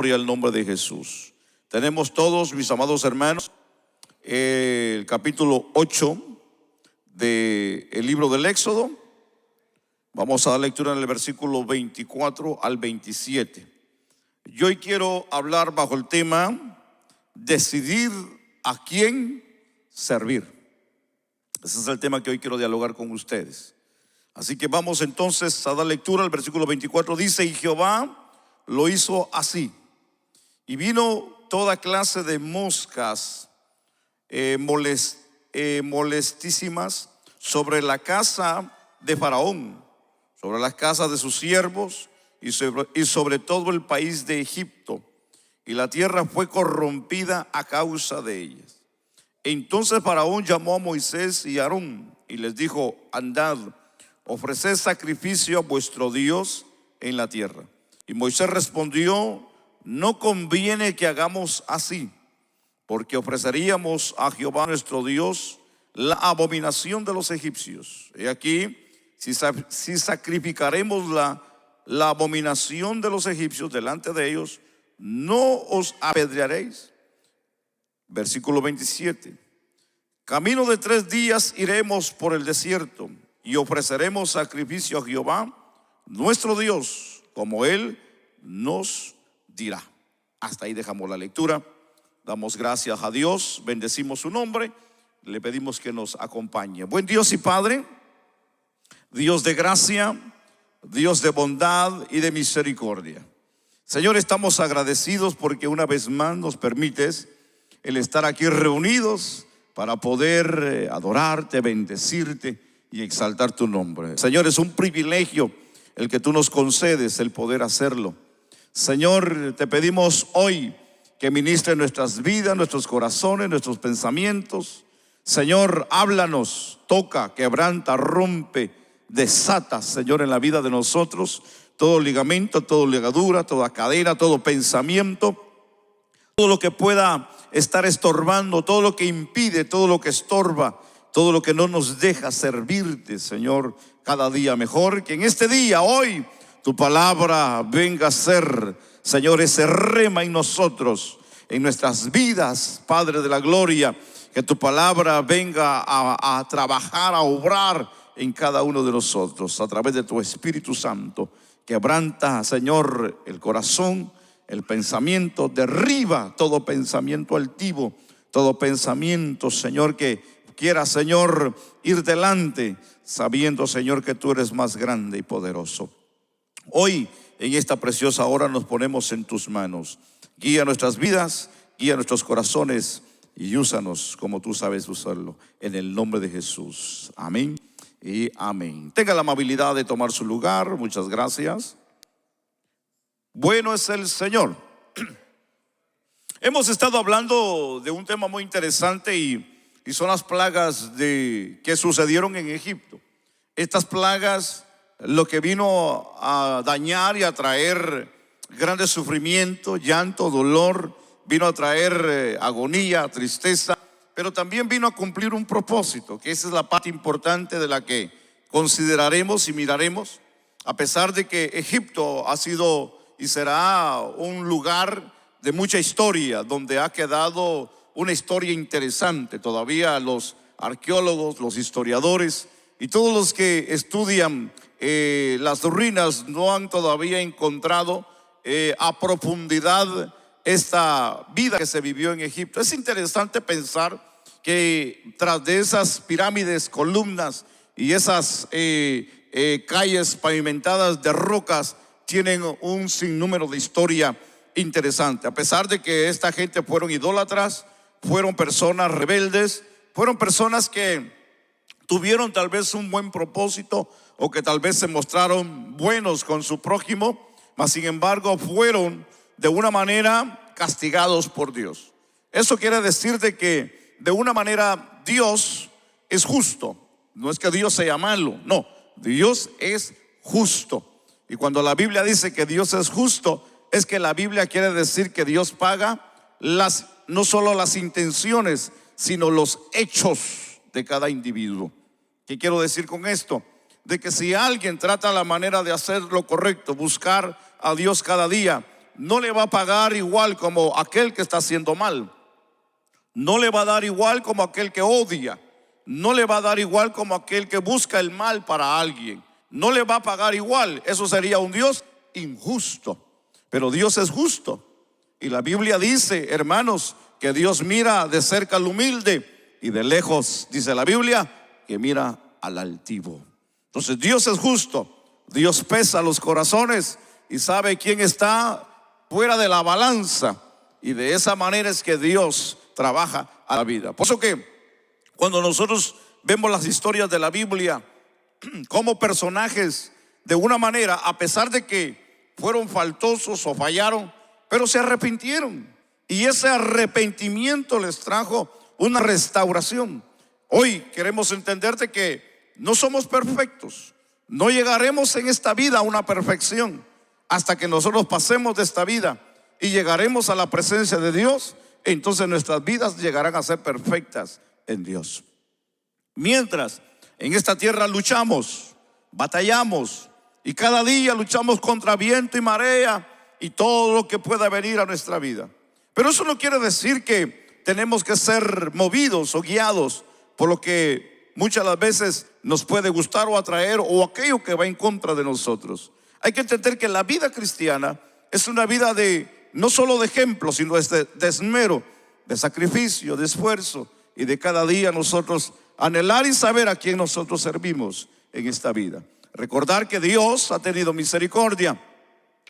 Gloria al nombre de Jesús. Tenemos todos, mis amados hermanos, el capítulo 8 del libro del Éxodo. Vamos a dar lectura en el versículo 24 al 27. Yo hoy quiero hablar bajo el tema decidir a quién servir. Ese es el tema que hoy quiero dialogar con ustedes. Así que vamos entonces a dar lectura. El versículo 24 dice: y Jehová lo hizo así, y vino toda clase de moscas molestísimas sobre la casa de Faraón, sobre las casas de sus siervos y sobre todo el país de Egipto, y la tierra fue corrompida a causa de ellas. Entonces Faraón llamó a Moisés y a Aarón y les dijo: andad, ofreced sacrificio a vuestro Dios en la tierra. Y Moisés respondió: no conviene que hagamos así, porque ofreceríamos a Jehová nuestro Dios la abominación de los egipcios. He aquí, si sacrificaremos la abominación de los egipcios delante de ellos, no os apedrearéis. Versículo 27. Camino de 3 días iremos por el desierto y ofreceremos sacrificio a Jehová nuestro Dios, como Él nos dirá. Hasta ahí dejamos la lectura. Damos gracias a Dios, bendecimos su nombre, le pedimos que nos acompañe. Buen Dios y Padre, Dios de gracia, Dios de bondad y de misericordia. Señor, estamos agradecidos porque una vez más nos permites el estar aquí reunidos para poder adorarte, bendecirte y exaltar tu nombre. Señor, es un privilegio el que tú nos concedes el poder hacerlo. Señor, te pedimos hoy que ministre nuestras vidas, nuestros corazones, nuestros pensamientos. Señor, háblanos, toca, quebranta, rompe, desata, Señor, en la vida de nosotros todo ligamento, toda ligadura, toda cadena, todo pensamiento, todo lo que pueda estar estorbando, todo lo que impide, todo lo que estorba, todo lo que no nos deja servirte, Señor, cada día mejor. Que en este día, hoy, tu palabra venga a ser, Señor, ese rema en nosotros, en nuestras vidas, Padre de la gloria. Que tu palabra venga a trabajar, a obrar en cada uno de nosotros a través de tu Espíritu Santo. Quebranta, Señor, el corazón, el pensamiento, derriba todo pensamiento altivo, todo pensamiento, Señor, que quiera, Señor, ir delante, sabiendo, Señor, que tú eres más grande y poderoso. Hoy, en esta preciosa hora, nos ponemos en tus manos. Guía nuestras vidas, guía nuestros corazones y úsanos como tú sabes usarlo. En el nombre de Jesús. Amén y amén. Tenga la amabilidad de tomar su lugar. Muchas gracias. Bueno es el Señor. Hemos estado hablando de un tema muy interesante y son las plagas que sucedieron en Egipto. Estas plagas, lo que vino a dañar y a traer grandes sufrimientos, llanto, dolor, vino a traer agonía, tristeza, pero también vino a cumplir un propósito, que esa es la parte importante de la que consideraremos y miraremos. A pesar de que Egipto ha sido y será un lugar de mucha historia, donde ha quedado una historia interesante. Todavía los arqueólogos, los historiadores y todos los que estudian las ruinas no han todavía encontrado a profundidad esta vida que se vivió en Egipto. Es interesante pensar que tras de esas pirámides, columnas y esas calles pavimentadas de rocas tienen un sinnúmero de historia interesante. A pesar de que esta gente fueron idólatras, fueron personas rebeldes, fueron personas que tuvieron tal vez un buen propósito o que tal vez se mostraron buenos con su prójimo, mas sin embargo fueron de una manera castigados por Dios. Eso quiere decir de que de una manera Dios es justo. No es que Dios sea malo, no, Dios es justo. Y cuando la Biblia dice que Dios es justo, es que la Biblia quiere decir que Dios paga no solo las intenciones, sino los hechos de cada individuo. ¿Qué quiero decir con esto? De que si alguien trata la manera de hacer lo correcto, buscar a Dios cada día, no le va a pagar igual como aquel que está haciendo mal. No le va a dar igual como aquel que odia. No le va a dar igual como aquel que busca el mal para alguien. No le va a pagar igual. Eso sería un Dios injusto. Pero Dios es justo. Y la Biblia dice, hermanos, que Dios mira de cerca al humilde y de lejos, dice la Biblia, que mira al altivo. Entonces Dios es justo. Dios pesa los corazones y sabe quién está fuera de la balanza. Y de esa manera es que Dios trabaja a la vida. Por eso que cuando nosotros vemos las historias de la Biblia, como personajes de una manera, a pesar de que fueron faltosos o fallaron, pero se arrepintieron. Y ese arrepentimiento les trajo una restauración. Hoy queremos entenderte que no somos perfectos. No llegaremos en esta vida a una perfección hasta que nosotros pasemos de esta vida y llegaremos a la presencia de Dios. Entonces nuestras vidas llegarán a ser perfectas en Dios. Mientras en esta tierra luchamos, batallamos y cada día luchamos contra viento y marea y todo lo que pueda venir a nuestra vida. Pero eso no quiere decir que tenemos que ser movidos o guiados por lo que muchas las veces nos puede gustar o atraer o aquello que va en contra de nosotros. Hay que entender que la vida cristiana es una vida no solo de ejemplo, sino de esmero, de sacrificio, de esfuerzo y de cada día nosotros anhelar y saber a quién nosotros servimos en esta vida. Recordar que Dios ha tenido misericordia.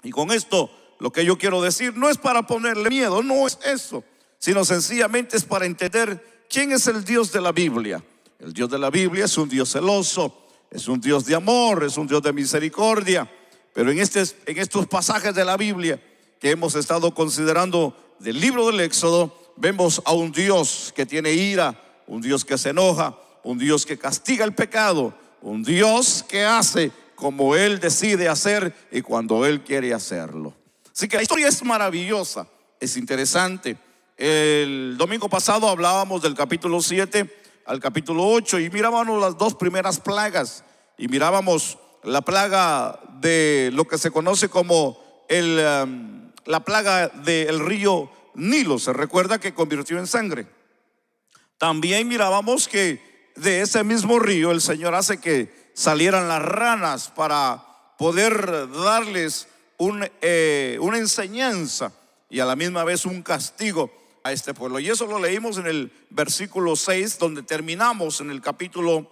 Y con esto lo que yo quiero decir no es para ponerle miedo, no es eso, sino sencillamente es para entender quién es el Dios de la Biblia. El Dios de la Biblia es un Dios celoso, es un Dios de amor, es un Dios de misericordia. Pero en estos pasajes de la Biblia que hemos estado considerando del libro del Éxodo, vemos a un Dios que tiene ira, un Dios que se enoja, un Dios que castiga el pecado, un Dios que hace como Él decide hacer y cuando Él quiere hacerlo. Así que la historia es maravillosa, es interesante. El domingo pasado hablábamos del capítulo 7 al capítulo 8 y mirábamos las dos primeras plagas y mirábamos la plaga de lo que se conoce como la plaga del río Nilo. Se recuerda que convirtió en sangre. También mirábamos que de ese mismo río el Señor hace que salieran las ranas para poder darles una enseñanza y a la misma vez un castigo a este pueblo. Y eso lo leímos en el versículo 6, donde terminamos en el capítulo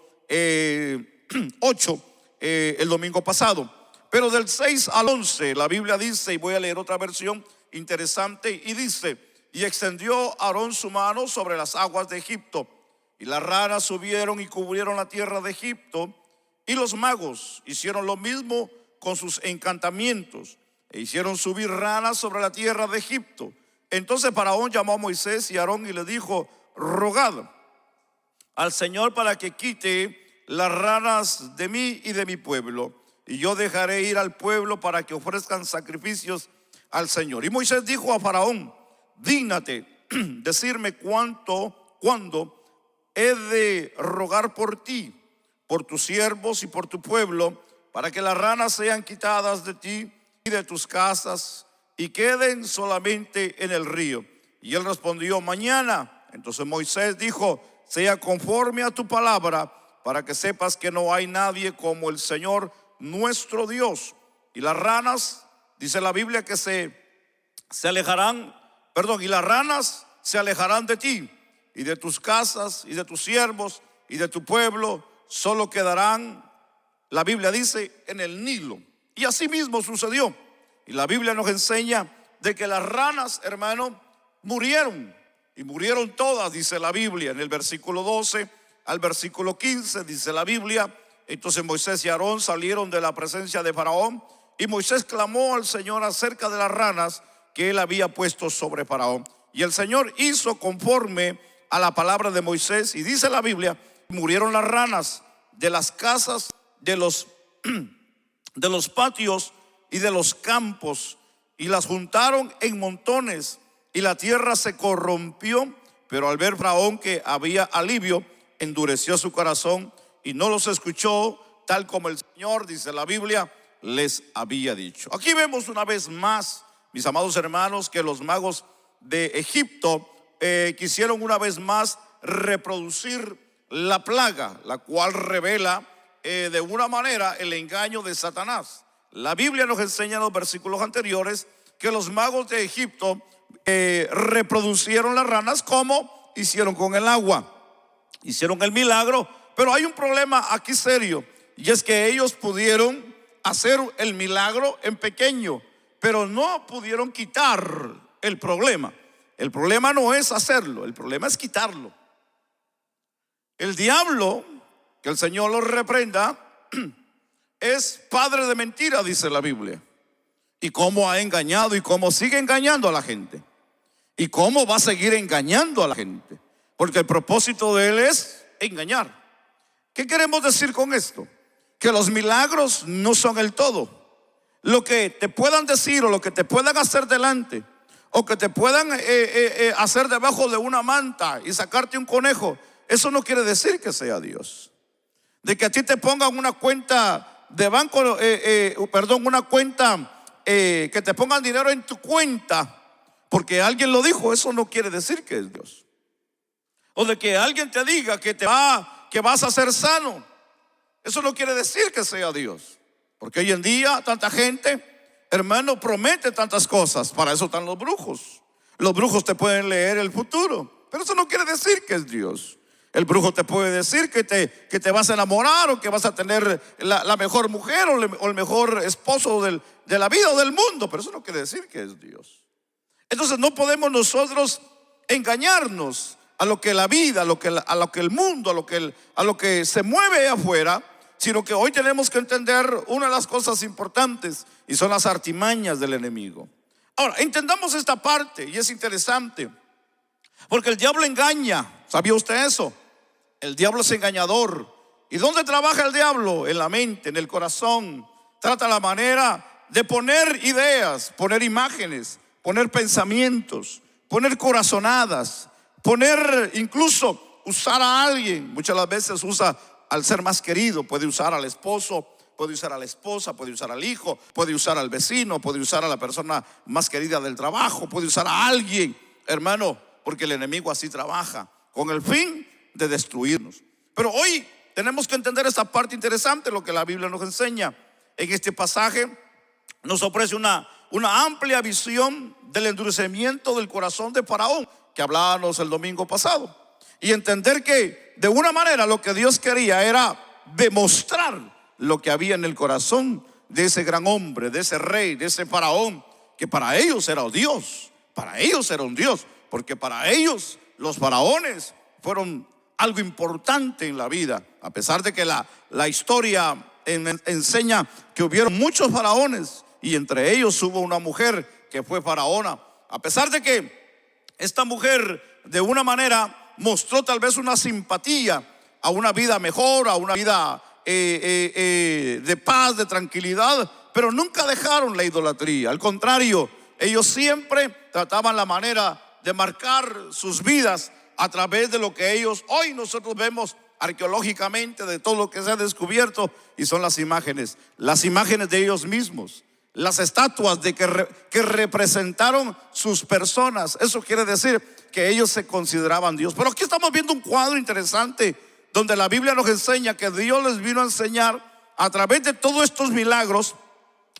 8 el domingo pasado. Pero del 6 al 11 la Biblia dice, y voy a leer otra versión interesante, y dice: y extendió Aarón su mano sobre las aguas de Egipto, y las ranas subieron y cubrieron la tierra de Egipto, y los magos hicieron lo mismo con sus encantamientos, e hicieron subir ranas sobre la tierra de Egipto. Entonces Faraón llamó a Moisés y a Aarón y le dijo: rogad al Señor para que quite las ranas de mí y de mi pueblo, y yo dejaré ir al pueblo para que ofrezcan sacrificios al Señor. Y Moisés dijo a Faraón: dígnate decirme cuándo he de rogar por ti, por tus siervos y por tu pueblo, para que las ranas sean quitadas de ti y de tus casas y queden solamente en el río. Y él respondió: mañana. Entonces Moisés dijo: sea conforme a tu palabra, para que sepas que no hay nadie como el Señor nuestro Dios. Y las ranas, dice la Biblia, que se alejarán, y las ranas se alejarán de ti y de tus casas y de tus siervos y de tu pueblo, solo quedarán, la Biblia dice, en el Nilo. Y así mismo sucedió. Y la Biblia nos enseña de que las ranas, hermano, murieron. Y murieron todas, dice la Biblia, en el versículo 12 al versículo 15, dice la Biblia. Entonces Moisés y Aarón salieron de la presencia de Faraón, y Moisés clamó al Señor acerca de las ranas que él había puesto sobre Faraón. Y el Señor hizo conforme a la palabra de Moisés, y dice la Biblia: murieron las ranas de las casas, de los patios y de los campos, y las juntaron en montones, y la tierra se corrompió. Pero al ver Faraón que había alivio, endureció su corazón y no los escuchó, tal como el Señor, dice la Biblia, les había dicho. Aquí vemos una vez más mis amados hermanos, que los magos de Egipto quisieron una vez más reproducir la plaga, la cual revela de una manera el engaño de Satanás. La Biblia nos enseña en los versículos anteriores que los magos de Egipto reproducieron las ranas como hicieron con el agua. Hicieron el milagro, pero hay un problema aquí serio, y es que ellos pudieron hacer el milagro en pequeño, pero no pudieron quitar el problema. El problema no es hacerlo, el problema es quitarlo. El diablo, que el Señor lo reprenda, es padre de mentira, dice la Biblia. Y cómo ha engañado y cómo sigue engañando a la gente. Y cómo va a seguir engañando a la gente. Porque el propósito de él es engañar. ¿Qué queremos decir con esto? Que los milagros no son el todo. Lo que te puedan decir o lo que te puedan hacer delante, o que te puedan hacer debajo de una manta y sacarte un conejo, eso no quiere decir que sea Dios. De que a ti te pongan una cuenta de banco, una cuenta, que te pongan dinero en tu cuenta porque alguien lo dijo, eso no quiere decir que es Dios. O de que alguien te diga que vas a ser sano, eso no quiere decir que sea Dios. Porque hoy en día tanta gente, hermano, promete tantas cosas. Para eso están los brujos. Los brujos te pueden leer el futuro, pero eso no quiere decir que es Dios. El brujo te puede decir que te vas a enamorar, o que vas a tener la mejor mujer o el mejor esposo de la vida o del mundo, pero eso no quiere decir que es Dios. Entonces no podemos nosotros engañarnos a lo que la vida, a lo que el mundo, a lo que se mueve afuera, sino que hoy tenemos que entender una de las cosas importantes, y son las artimañas del enemigo. Ahora, entendamos esta parte, y es interesante, porque el diablo engaña. ¿Sabía usted eso? El diablo es engañador. ¿Y dónde trabaja el diablo? En la mente, en el corazón. Trata la manera de poner ideas, poner imágenes, poner pensamientos, poner corazonadas, poner, incluso usar a alguien. Muchas las veces usa al ser más querido. Puede usar al esposo, puede usar a la esposa, puede usar al hijo, puede usar al vecino, puede usar a la persona más querida del trabajo, puede usar a alguien, hermano, porque el enemigo así trabaja, con el fin de destruirnos. Pero hoy tenemos que entender esta parte interesante, lo que la Biblia nos enseña. En este pasaje nos ofrece una amplia visión del endurecimiento del corazón de Faraón, que hablábamos el domingo pasado. Y entender que de una manera lo que Dios quería era demostrar lo que había en el corazón de ese gran hombre, de ese rey, de ese Faraón, que para ellos era Dios. Para ellos era un Dios, porque para ellos los faraones fueron algo importante en la vida. A pesar de que la historia enseña que hubieron muchos faraones, y entre ellos hubo una mujer que fue faraona. A pesar de que esta mujer de una manera mostró tal vez una simpatía a una vida mejor, a una vida de paz, de tranquilidad, pero nunca dejaron la idolatría. Al contrario, ellos siempre trataban la manera de marcar sus vidas a través de lo que ellos hoy nosotros vemos arqueológicamente, de todo lo que se ha descubierto, y son las imágenes de ellos mismos, las estatuas que representaron sus personas. Eso quiere decir que ellos se consideraban Dios. Pero aquí estamos viendo un cuadro interesante, donde la Biblia nos enseña que Dios les vino a enseñar a través de todos estos milagros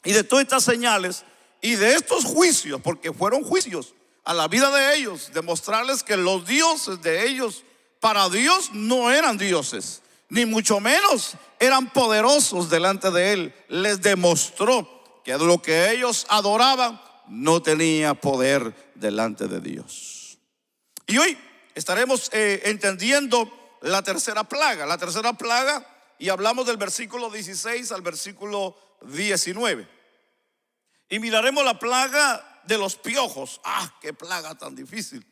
y de todas estas señales y de estos juicios, porque fueron juicios a la vida de ellos, demostrarles que los dioses de ellos para Dios no eran dioses, ni mucho menos eran poderosos delante de Él. Les demostró que lo que ellos adoraban no tenía poder delante de Dios. Y hoy estaremos entendiendo la tercera plaga, y hablamos del versículo 16 al versículo 19. Y miraremos la plaga de los piojos. Qué plaga tan difícil,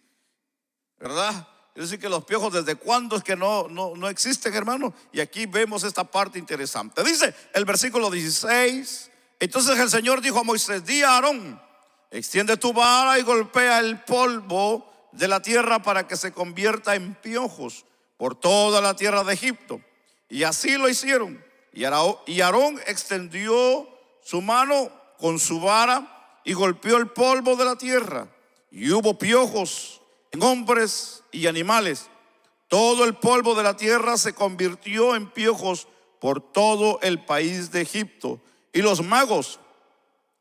¿verdad? Es decir, que los piojos, ¿desde cuándo es que no existen, hermano? Y aquí vemos esta parte interesante. Dice el versículo 16: entonces el Señor dijo a Moisés: di a Aarón, extiende tu vara y golpea el polvo de la tierra para que se convierta en piojos por toda la tierra de Egipto. Y así lo hicieron. Y Aarón extendió su mano con su vara, y golpeó el polvo de la tierra, y hubo piojos en hombres y animales. Todo el polvo de la tierra se convirtió en piojos por todo el país de Egipto. Y los magos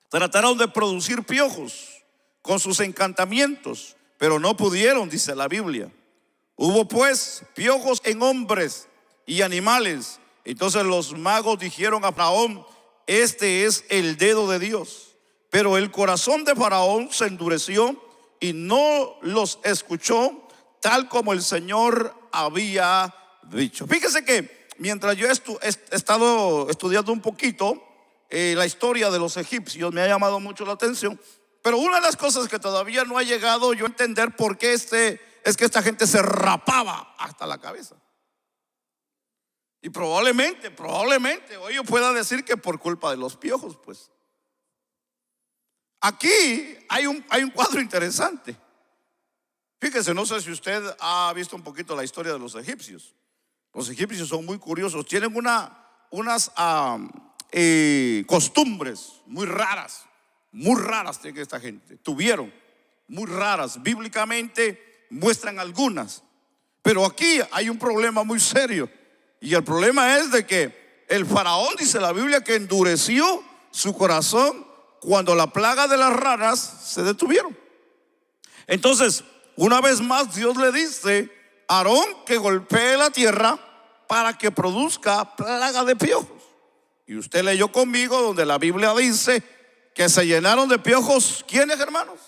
trataron de producir piojos con sus encantamientos, pero no pudieron, dice la Biblia. Hubo pues piojos en hombres y animales. Entonces los magos dijeron a Faraón: este es el dedo de Dios. Pero el corazón de Faraón se endureció y no los escuchó, tal como el Señor había dicho. Fíjese que mientras yo he estado estudiando un poquito la historia de los egipcios, me ha llamado mucho la atención. Pero una de las cosas que todavía no ha llegado yo a entender por qué es que esta gente se rapaba hasta la cabeza. Y probablemente hoy yo pueda decir que por culpa de los piojos, pues. Aquí hay un cuadro interesante. Fíjese, no sé si usted ha visto un poquito la historia de los egipcios. Los egipcios son muy curiosos, tienen unas costumbres muy raras tiene esta gente. Tuvieron muy raras, bíblicamente muestran algunas. Pero aquí hay un problema muy serio. Y el problema es de que el faraón, dice la Biblia, que endureció su corazón cuando la plaga de las ranas se detuvieron. Entonces, una vez más Dios le dice a Aarón que golpee la tierra para que produzca plaga de piojos. Y usted leyó conmigo donde la Biblia dice que se llenaron de piojos. ¿Quiénes, hermanos?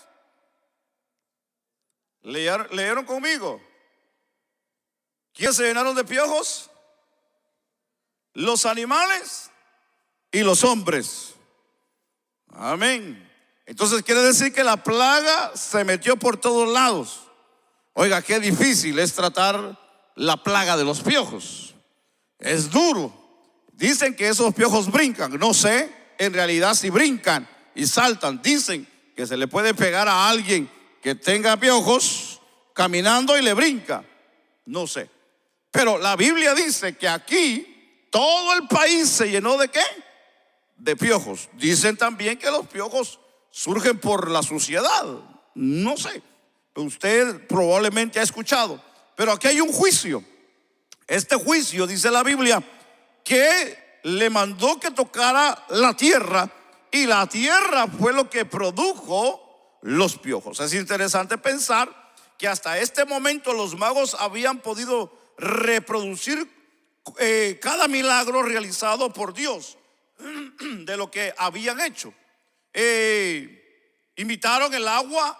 ¿Leyeron conmigo? ¿Quiénes se llenaron de piojos? Los animales y los hombres. Amén. Entonces quiere decir que la plaga se metió por todos lados. Oiga, qué difícil es tratar la plaga de los piojos. Es duro. Dicen que esos piojos brincan. No sé en realidad si brincan y saltan. Dicen que se le puede pegar a alguien que tenga piojos caminando y le brinca. No sé. Pero la Biblia dice que aquí todo el país se llenó ¿de qué? De piojos. Dicen también que los piojos surgen por la suciedad. No sé, usted probablemente ha escuchado. Pero aquí hay un juicio. Este juicio, dice la Biblia, que le mandó que tocara la tierra, y la tierra fue lo que produjo los piojos. Es interesante pensar que hasta este momento los magos habían podido reproducir cada milagro realizado por Dios de lo que habían hecho. Imitaron el agua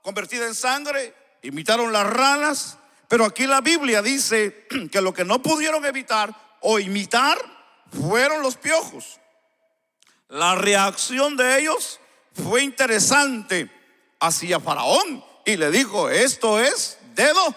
convertida en sangre, imitaron las ranas, pero aquí la Biblia dice que lo que no pudieron evitar o imitar fueron los piojos. La reacción de ellos fue interesante hacia Faraón y le dijo: esto es dedo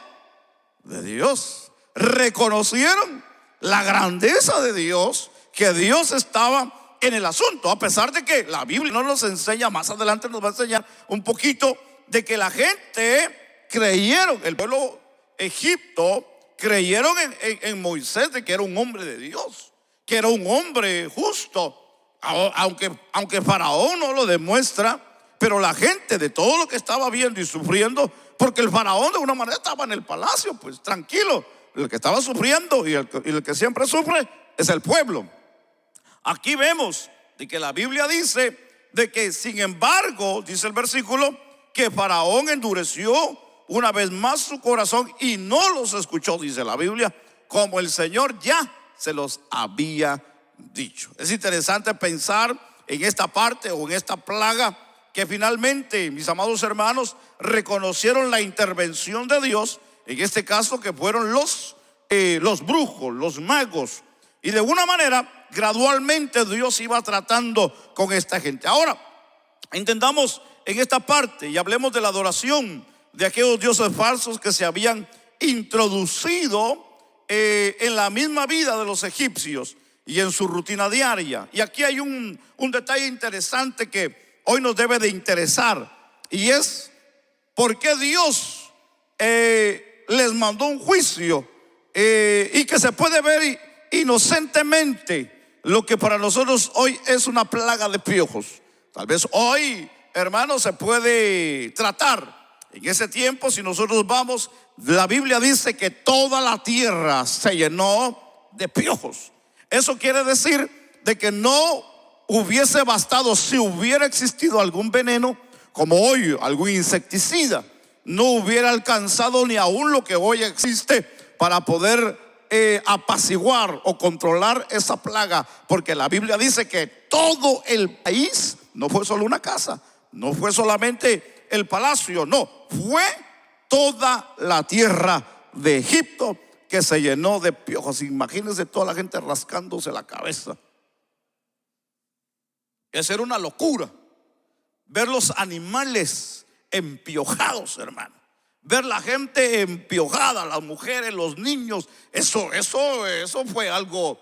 de Dios. Reconocieron la grandeza de Dios, que Dios estaba en el asunto, a pesar de que la Biblia no nos enseña, más adelante nos va a enseñar un poquito de que la gente creyeron, el pueblo Egipto creyeron en Moisés, de que era un hombre de Dios, que era un hombre justo, aunque Faraón no lo demuestra. Pero la gente, de todo lo que estaba viendo y sufriendo, porque el faraón de una manera estaba en el palacio, pues tranquilo. El que estaba sufriendo y el que siempre sufre es el pueblo. Aquí vemos de que la Biblia dice de que, sin embargo, dice el versículo, que Faraón endureció una vez más su corazón y no los escuchó, dice la Biblia, como el Señor ya se los había dicho. Es interesante pensar en esta parte o en esta plaga, que finalmente, mis amados hermanos, reconocieron la intervención de Dios, en este caso que fueron los brujos, los magos, y de una manera gradualmente Dios iba tratando con esta gente. Ahora, entendamos en esta parte y hablemos de la adoración de aquellos dioses falsos que se habían introducido en la misma vida de los egipcios y en su rutina diaria. Y aquí hay un detalle interesante que hoy nos debe de interesar, y es por qué Dios les mandó un juicio y que se puede ver inocentemente lo que para nosotros hoy es una plaga de piojos. Tal vez hoy hermanos, se puede tratar. En ese tiempo, si nosotros vamos, la Biblia dice que toda la tierra se llenó de piojos. Eso quiere decir de que no hubiese bastado, si hubiera existido algún veneno, como hoy, algún insecticida, no hubiera alcanzado ni aún lo que hoy existe para poder apaciguar o controlar esa plaga, porque la Biblia dice que todo el país, no fue solo una casa, no fue solamente el palacio, no, fue toda la tierra de Egipto que se llenó de piojos. Imagínense toda la gente rascándose la cabeza. Esa era una locura, ver los animales empiojados, hermano. Ver la gente empiojada, las mujeres, los niños, eso fue algo,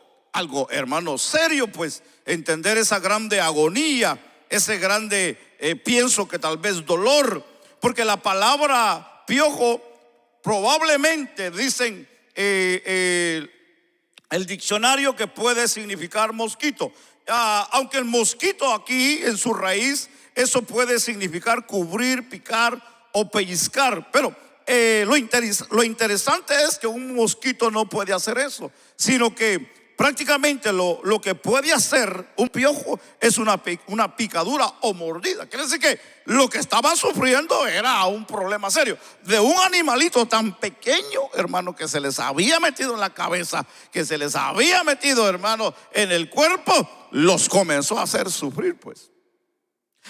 hermano, serio, pues. Entender esa grande agonía, ese grande, pienso que tal vez dolor, porque la palabra piojo probablemente dicen el diccionario que puede significar mosquito. Aunque el mosquito aquí en su raíz, eso puede significar cubrir, picar o pellizcar, pero lo interesante es que un mosquito no puede hacer eso, sino que prácticamente lo que puede hacer un piojo es una picadura o mordida. Quiere decir que lo que estaban sufriendo era un problema serio de un animalito tan pequeño, hermano, que se les había metido en la cabeza, que se les había metido, hermano, en el cuerpo, los comenzó a hacer sufrir, pues.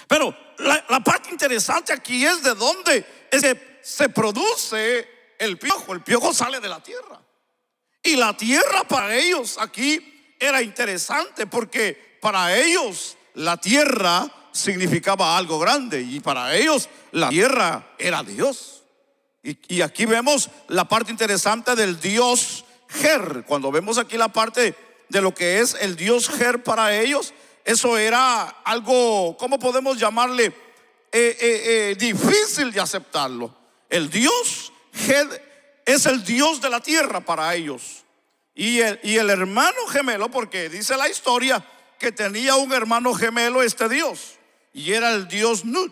Pero la parte interesante aquí es de dónde es que se produce el piojo. El piojo sale de la tierra. Y la tierra para ellos aquí era interesante, porque para ellos la tierra significaba algo grande, y para ellos la tierra era Dios. Y aquí vemos la parte interesante del Dios Ger. Cuando vemos aquí la parte de lo que es el Dios Ger para ellos, eso era algo, ¿cómo podemos llamarle? Difícil de aceptarlo. El Dios es el Dios de la tierra para ellos. Y el hermano gemelo, porque dice la historia que tenía un hermano gemelo este Dios, y era el Dios Nut.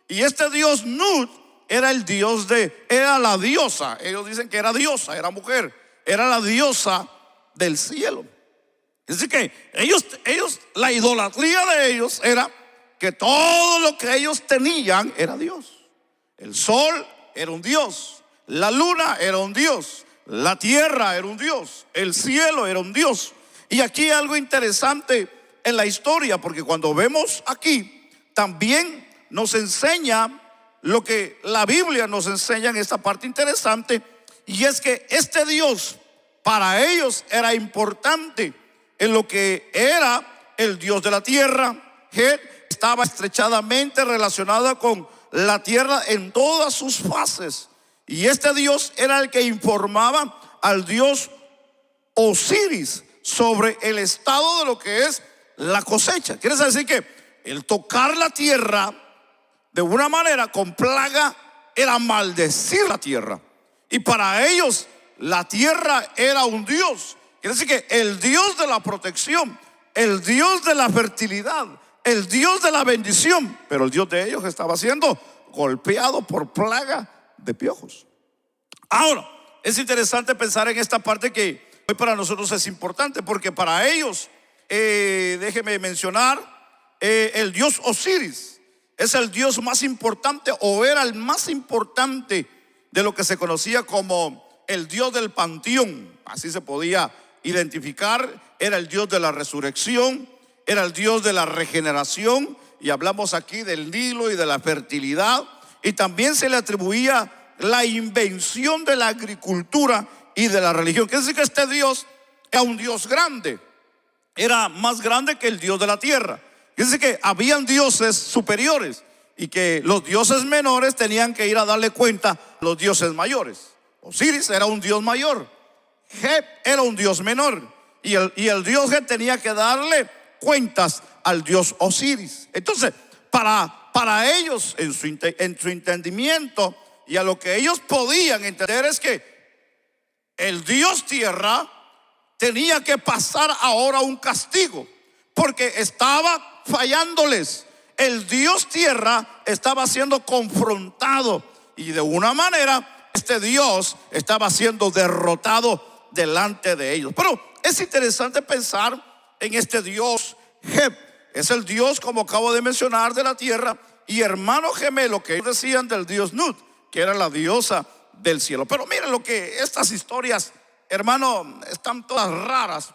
Y este Dios Nut era el Dios era la diosa. Ellos dicen que era diosa, era mujer, era la diosa del cielo. Es decir que ellos, la idolatría de ellos era que todo lo que ellos tenían era Dios. El sol era un Dios, la luna era un Dios, la tierra era un Dios, el cielo era un Dios. Y aquí hay algo interesante en la historia, porque cuando vemos aquí, también nos enseña lo que la Biblia nos enseña en esta parte interesante, y es que este Dios para ellos era importante en lo que era el Dios de la tierra, que estaba estrechamente relacionada con la tierra en todas sus fases. Y este Dios era el que informaba al Dios Osiris sobre el estado de lo que es la cosecha. Quiere decir que el tocar la tierra de una manera con plaga era maldecir la tierra. Y para ellos la tierra era un Dios. Quiere decir que el Dios de la protección, el Dios de la fertilidad, el Dios de la bendición, pero el Dios de ellos estaba siendo golpeado por plaga de piojos. Ahora, es interesante pensar en esta parte que hoy para nosotros es importante, porque para ellos, déjeme mencionar, el Dios Osiris es el Dios más importante, o era el más importante de lo que se conocía como el Dios del panteón. Así se podía identificar. Era el Dios de la resurrección, era el Dios de la regeneración, y hablamos aquí del Nilo y de la fertilidad. Y también se le atribuía la invención de la agricultura y de la religión. Quiere decir que este Dios era un Dios grande, era más grande que el Dios de la tierra. Quiere decir que habían dioses superiores, y que los dioses menores tenían que ir a darle cuenta a los dioses mayores. Osiris era un dios mayor, Geb era un dios menor, y el dios Geb tenía que darle cuentas al dios Osiris. Entonces, para ellos, en su entendimiento, y a lo que ellos podían entender, es que el dios tierra tenía que pasar ahora un castigo, porque estaba fallándoles el Dios tierra estaba siendo confrontado y de una manera este Dios estaba siendo derrotado delante de ellos. Pero es interesante pensar en este Dios Heb. Es el Dios, como acabo de mencionar, de la tierra, y hermano gemelo que ellos decían del Dios Nut, que era la diosa del cielo. Pero miren lo que estas historias, hermano, están todas raras.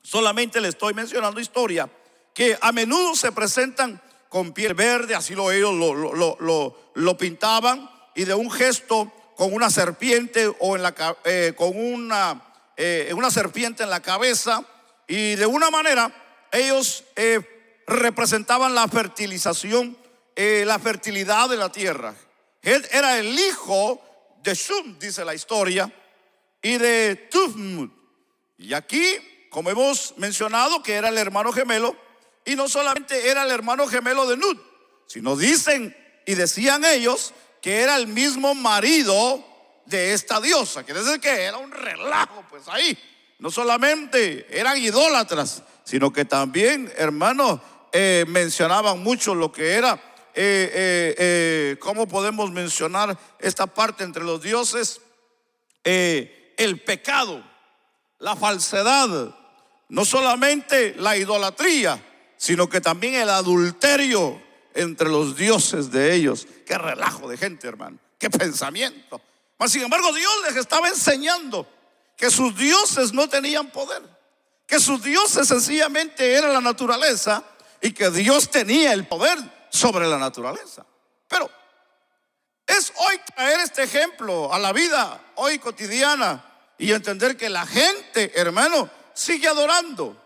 Solamente le estoy mencionando historias que a menudo se presentan con piel verde, así ellos lo pintaban, y de un gesto con una serpiente o con una serpiente en la cabeza, y de una manera ellos representaban la fertilización, la fertilidad de la tierra. Él era el hijo de Shum, dice la historia, y de Tufmut. Y aquí, como hemos mencionado, que era el hermano gemelo, y no solamente era el hermano gemelo de Nut, sino dicen y decían ellos que era el mismo marido de esta diosa. Quiere decir que era un relajo, pues ahí. No solamente eran idólatras, sino que también, hermanos, mencionaban mucho lo que era, ¿cómo podemos mencionar esta parte entre los dioses? El pecado, la falsedad, no solamente la idolatría, sino que también el adulterio entre los dioses de ellos. Qué relajo de gente, hermano, qué pensamiento. Mas sin embargo, Dios les estaba enseñando que sus dioses no tenían poder, que sus dioses sencillamente era la naturaleza, y que Dios tenía el poder sobre la naturaleza. Pero es hoy traer este ejemplo a la vida hoy cotidiana y entender que la gente, hermano, sigue adorando,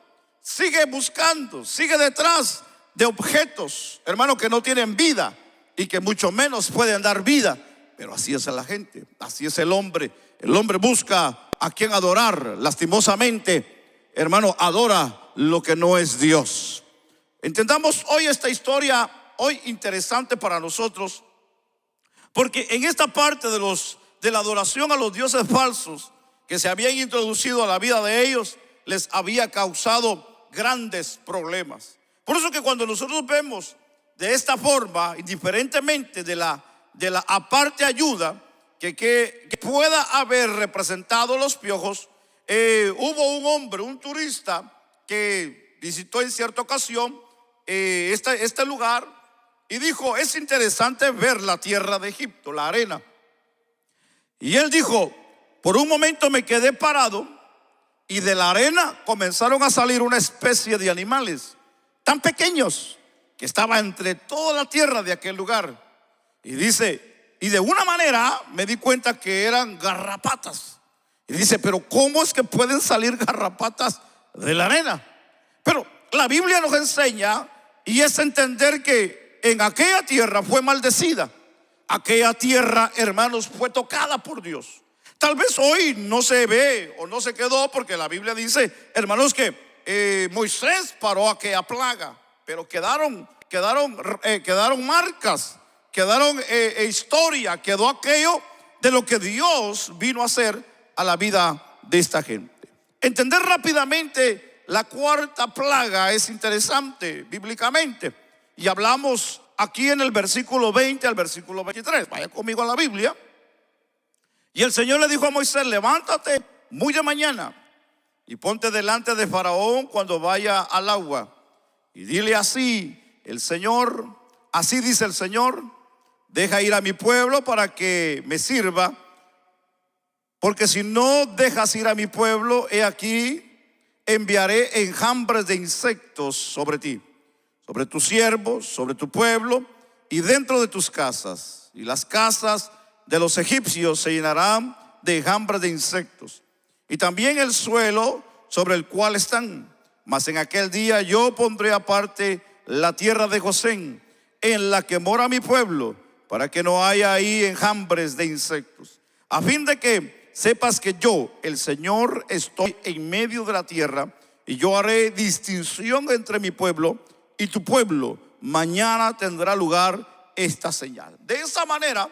sigue buscando, sigue detrás de objetos, hermano, que no tienen vida y que mucho menos pueden dar vida. Pero así es la gente, así es el hombre. El hombre busca a quien adorar. Lastimosamente, hermano, adora lo que no es Dios. Entendamos hoy esta historia, hoy interesante para nosotros, porque en esta parte de la adoración a los dioses falsos que se habían introducido a la vida de ellos, les había causado grandes problemas. Por eso que cuando nosotros vemos de esta forma, indiferentemente de la aparte ayuda que pueda haber representado los piojos, hubo un hombre, un turista, que visitó en cierta ocasión este lugar y dijo: es interesante ver la tierra de Egipto, la arena. Y él dijo: por un momento me quedé parado y de la arena comenzaron a salir una especie de animales tan pequeños que estaba entre toda la tierra de aquel lugar. Y dice, y de una manera me di cuenta que eran garrapatas. Y dice: pero ¿cómo es que pueden salir garrapatas de la arena? Pero la Biblia nos enseña, y es entender que en aquella tierra fue maldecida. Aquella tierra, hermanos, fue tocada por Dios. Tal vez hoy no se ve o no se quedó, porque la Biblia dice, hermanos, que Moisés paró aquella plaga, pero quedaron marcas, quedaron historia, quedó aquello de lo que Dios vino a hacer a la vida de esta gente. Entender rápidamente la cuarta plaga es interesante bíblicamente, y hablamos aquí en el versículo 20 al versículo 23. Vaya conmigo a la Biblia. Y el Señor le dijo a Moisés: levántate muy de mañana y ponte delante de Faraón cuando vaya al agua, y dile así así dice el Señor: deja ir a mi pueblo para que me sirva, porque si no dejas ir a mi pueblo, he aquí enviaré enjambres de insectos sobre ti, sobre tus siervos, sobre tu pueblo y dentro de tus casas, y las casas de los egipcios se llenarán de enjambres de insectos, y también el suelo sobre el cual están. Mas en aquel día yo pondré aparte la tierra de Gosén, en la que mora mi pueblo, para que no haya ahí enjambres de insectos, a fin de que sepas que yo, el Señor, estoy en medio de la tierra, y yo haré distinción entre mi pueblo y tu pueblo. Mañana tendrá lugar esta señal. De esa manera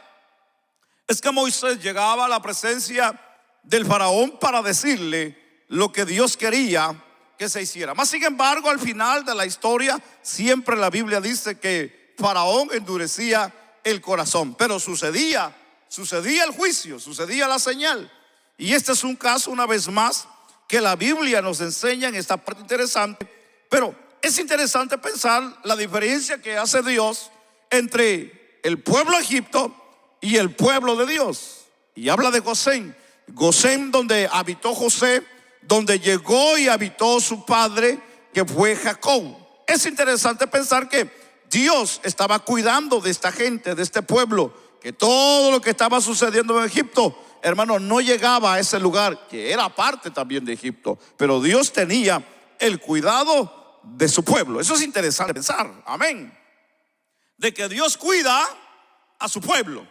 es que Moisés llegaba a la presencia del faraón para decirle lo que Dios quería que se hiciera. Más sin embargo, al final de la historia, siempre la Biblia dice que Faraón endurecía el corazón. Pero sucedía el juicio, sucedía la señal. Y este es un caso, una vez más, que la Biblia nos enseña en esta parte interesante. Pero es interesante pensar la diferencia que hace Dios entre el pueblo de Egipto y el pueblo de Dios. Y habla de Gosén. Gosén, donde habitó José, donde llegó y habitó su padre, que fue Jacob. Es interesante pensar que Dios estaba cuidando de esta gente, de este pueblo, que todo lo que estaba sucediendo en Egipto, hermano, no llegaba a ese lugar, que era parte también de Egipto, pero Dios tenía el cuidado de su pueblo. Eso es interesante pensar, amén, de que Dios cuida a su pueblo,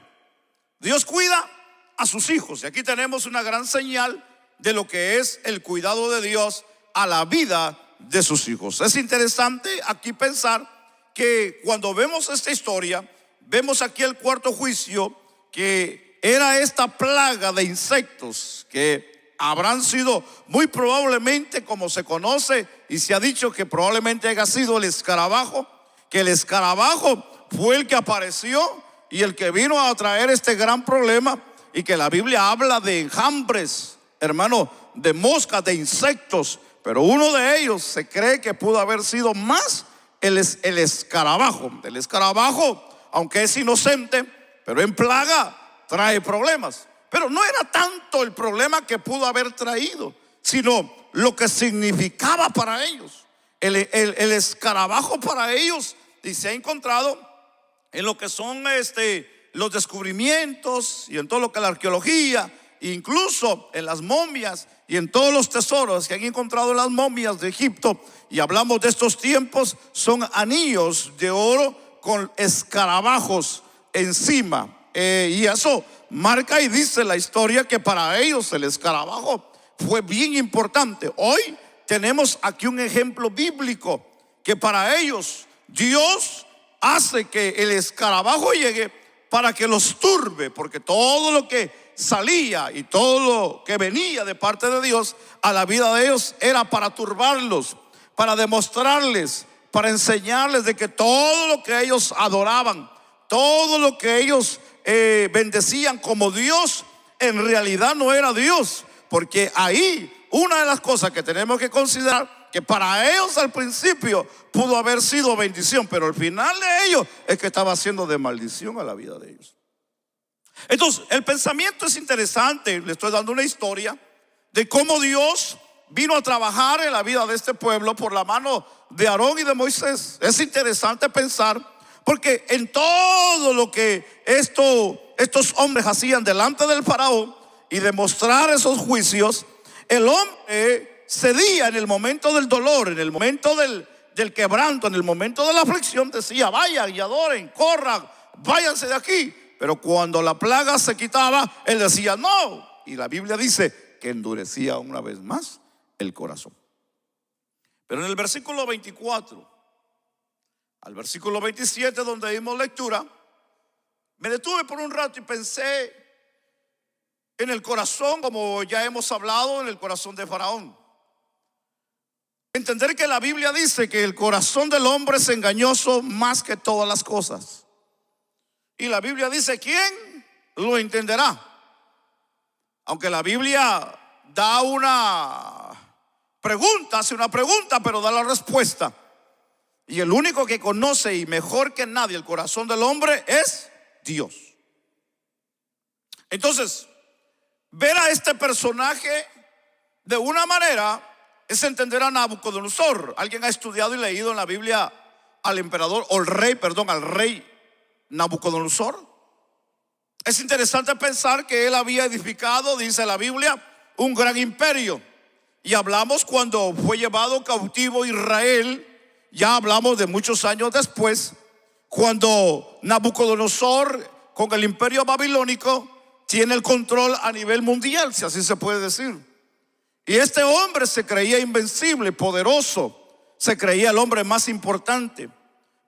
Dios cuida a sus hijos. Y aquí tenemos una gran señal de lo que es el cuidado de Dios a la vida de sus hijos. Es interesante aquí pensar que cuando vemos esta historia, vemos aquí el cuarto juicio, que era esta plaga de insectos que habrán sido muy probablemente, como se conoce y se ha dicho, que probablemente haya sido el escarabajo, que el escarabajo fue el que apareció y el que vino a traer este gran problema, y que la Biblia habla de enjambres, hermano, de moscas, de insectos, pero uno de ellos se cree que pudo haber sido más el escarabajo. El escarabajo, aunque es inocente, pero en plaga trae problemas. Pero no era tanto el problema que pudo haber traído, sino lo que significaba para ellos. El escarabajo para ellos, y se ha encontrado en lo que son los descubrimientos y en todo lo que es la arqueología, incluso en las momias y en todos los tesoros que han encontrado en las momias de Egipto, y hablamos de estos tiempos, son anillos de oro con escarabajos encima, y eso marca y dice la historia que para ellos el escarabajo fue bien importante. Hoy tenemos aquí un ejemplo bíblico que para ellos Dios hace que el escarabajo llegue para que los turbe, porque todo lo que salía y todo lo que venía de parte de Dios a la vida de ellos era para turbarlos, para demostrarles, para enseñarles de que todo lo que ellos adoraban, todo lo que ellos bendecían como Dios, en realidad no era Dios. Porque ahí una de las cosas que tenemos que considerar, que para ellos al principio pudo haber sido bendición, pero al final de ellos es que estaba haciendo de maldición a la vida de ellos. Entonces el pensamiento es interesante. Le estoy dando una historia de cómo Dios vino a trabajar en la vida de este pueblo por la mano de Aarón y de Moisés. Es interesante pensar, porque en todo lo que estos hombres hacían delante del faraón y demostrar esos juicios, el hombre cedía en el momento del dolor, en el momento del quebranto, en el momento de la aflicción. Decía: vayan y adoren, corran, váyanse de aquí. Pero cuando la plaga se quitaba, él decía no. Y la Biblia dice que endurecía una vez más el corazón. Pero en el versículo 24 al versículo 27, donde dimos lectura, me detuve por un rato y pensé en el corazón, como ya hemos hablado, en el corazón de Faraón. Entender que la Biblia dice que el corazón del hombre es engañoso más que todas las cosas. Y la Biblia dice: ¿quién lo entenderá? Aunque la Biblia da una pregunta, hace una pregunta, pero da la respuesta. Y el único que conoce y mejor que nadie el corazón del hombre es Dios. Entonces, ver a este personaje de una manera es entender a Nabucodonosor. ¿Alguien ha estudiado y leído en la Biblia al emperador, o al rey Nabucodonosor? Es interesante pensar que él había edificado, dice la Biblia, un gran imperio. Y hablamos cuando fue llevado cautivo Israel, ya hablamos de muchos años después, cuando Nabucodonosor con el imperio babilónico tiene el control a nivel mundial, si así se puede decir. Y este hombre se creía invencible, poderoso, se creía el hombre más importante,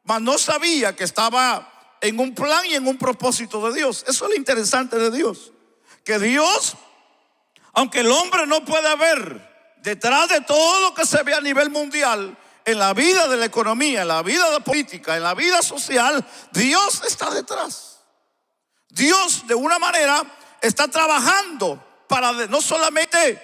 mas no sabía que estaba en un plan y en un propósito de Dios. Eso es lo interesante de Dios, que Dios, aunque el hombre no puede ver detrás de todo lo que se ve a nivel mundial, en la vida de la economía, en la vida de la política, en la vida social, Dios está detrás. Dios de una manera está trabajando para no solamente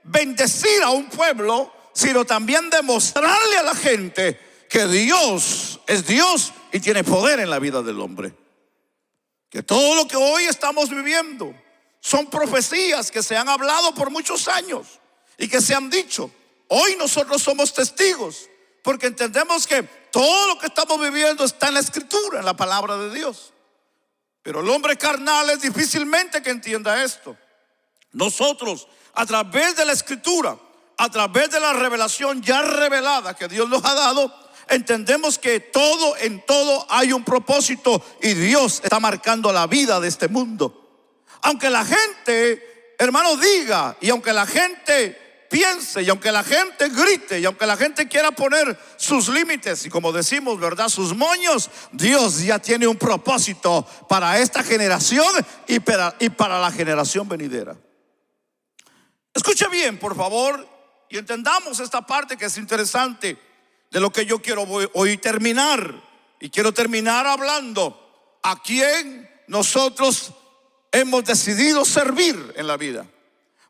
bendecir a un pueblo, sino también demostrarle a la gente que Dios es Dios y tiene poder en la vida del hombre. Que todo lo que hoy estamos viviendo son profecías que se han hablado por muchos años y que se han dicho. Hoy nosotros somos testigos porque entendemos que todo lo que estamos viviendo está en la Escritura, en la palabra de Dios. Pero el hombre carnal es difícilmente que entienda esto. Nosotros, a través de la Escritura, a través de la revelación ya revelada que Dios nos ha dado, entendemos que en todo hay un propósito y Dios está marcando la vida de este mundo. Aunque la gente, hermano, diga, y aunque la gente piense, y aunque la gente grite, y aunque la gente quiera poner sus límites y, como decimos, ¿verdad?, sus moños, Dios ya tiene un propósito para esta generación y para la generación venidera. Escuche bien, por favor, y entendamos esta parte que es interesante de lo que yo quiero hoy terminar. Y quiero terminar hablando a quién nosotros hemos decidido servir en la vida.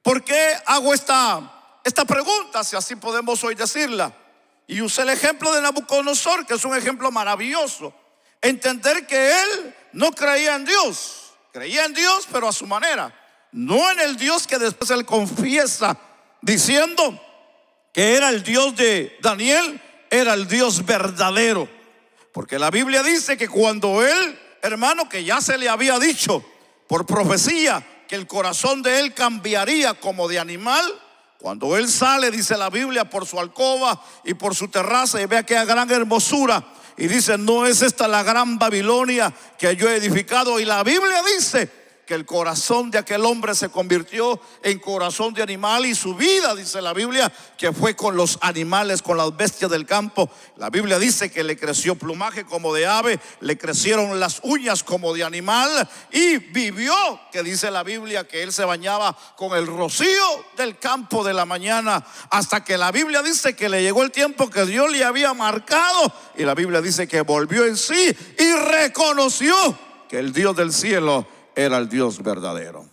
¿Por qué hago esta pregunta, si así podemos hoy decirla? Y usé el ejemplo de Nabucodonosor, que es un ejemplo maravilloso. Entender que él no creía en Dios. Creía en Dios, pero a su manera. No en el Dios que después él confiesa, diciendo que era el Dios de Daniel, era el Dios verdadero. Porque la Biblia dice que cuando él, hermano, que ya se le había dicho por profecía que el corazón de él cambiaría como de animal, cuando él sale, dice la Biblia, por su alcoba y por su terraza, y ve aquella gran hermosura, y dice: no es esta la gran Babilonia que yo he edificado. Y la Biblia dice que el corazón de aquel hombre se convirtió en corazón de animal, y su vida, dice la Biblia, que fue con los animales, con las bestias del campo. La Biblia dice que le creció plumaje como de ave, le crecieron las uñas como de animal, y vivió, que dice la Biblia, que él se bañaba con el rocío del campo de la mañana, hasta que la Biblia dice que le llegó el tiempo que Dios le había marcado, y la Biblia dice que volvió en sí y reconoció que el Dios del cielo era el Dios verdadero.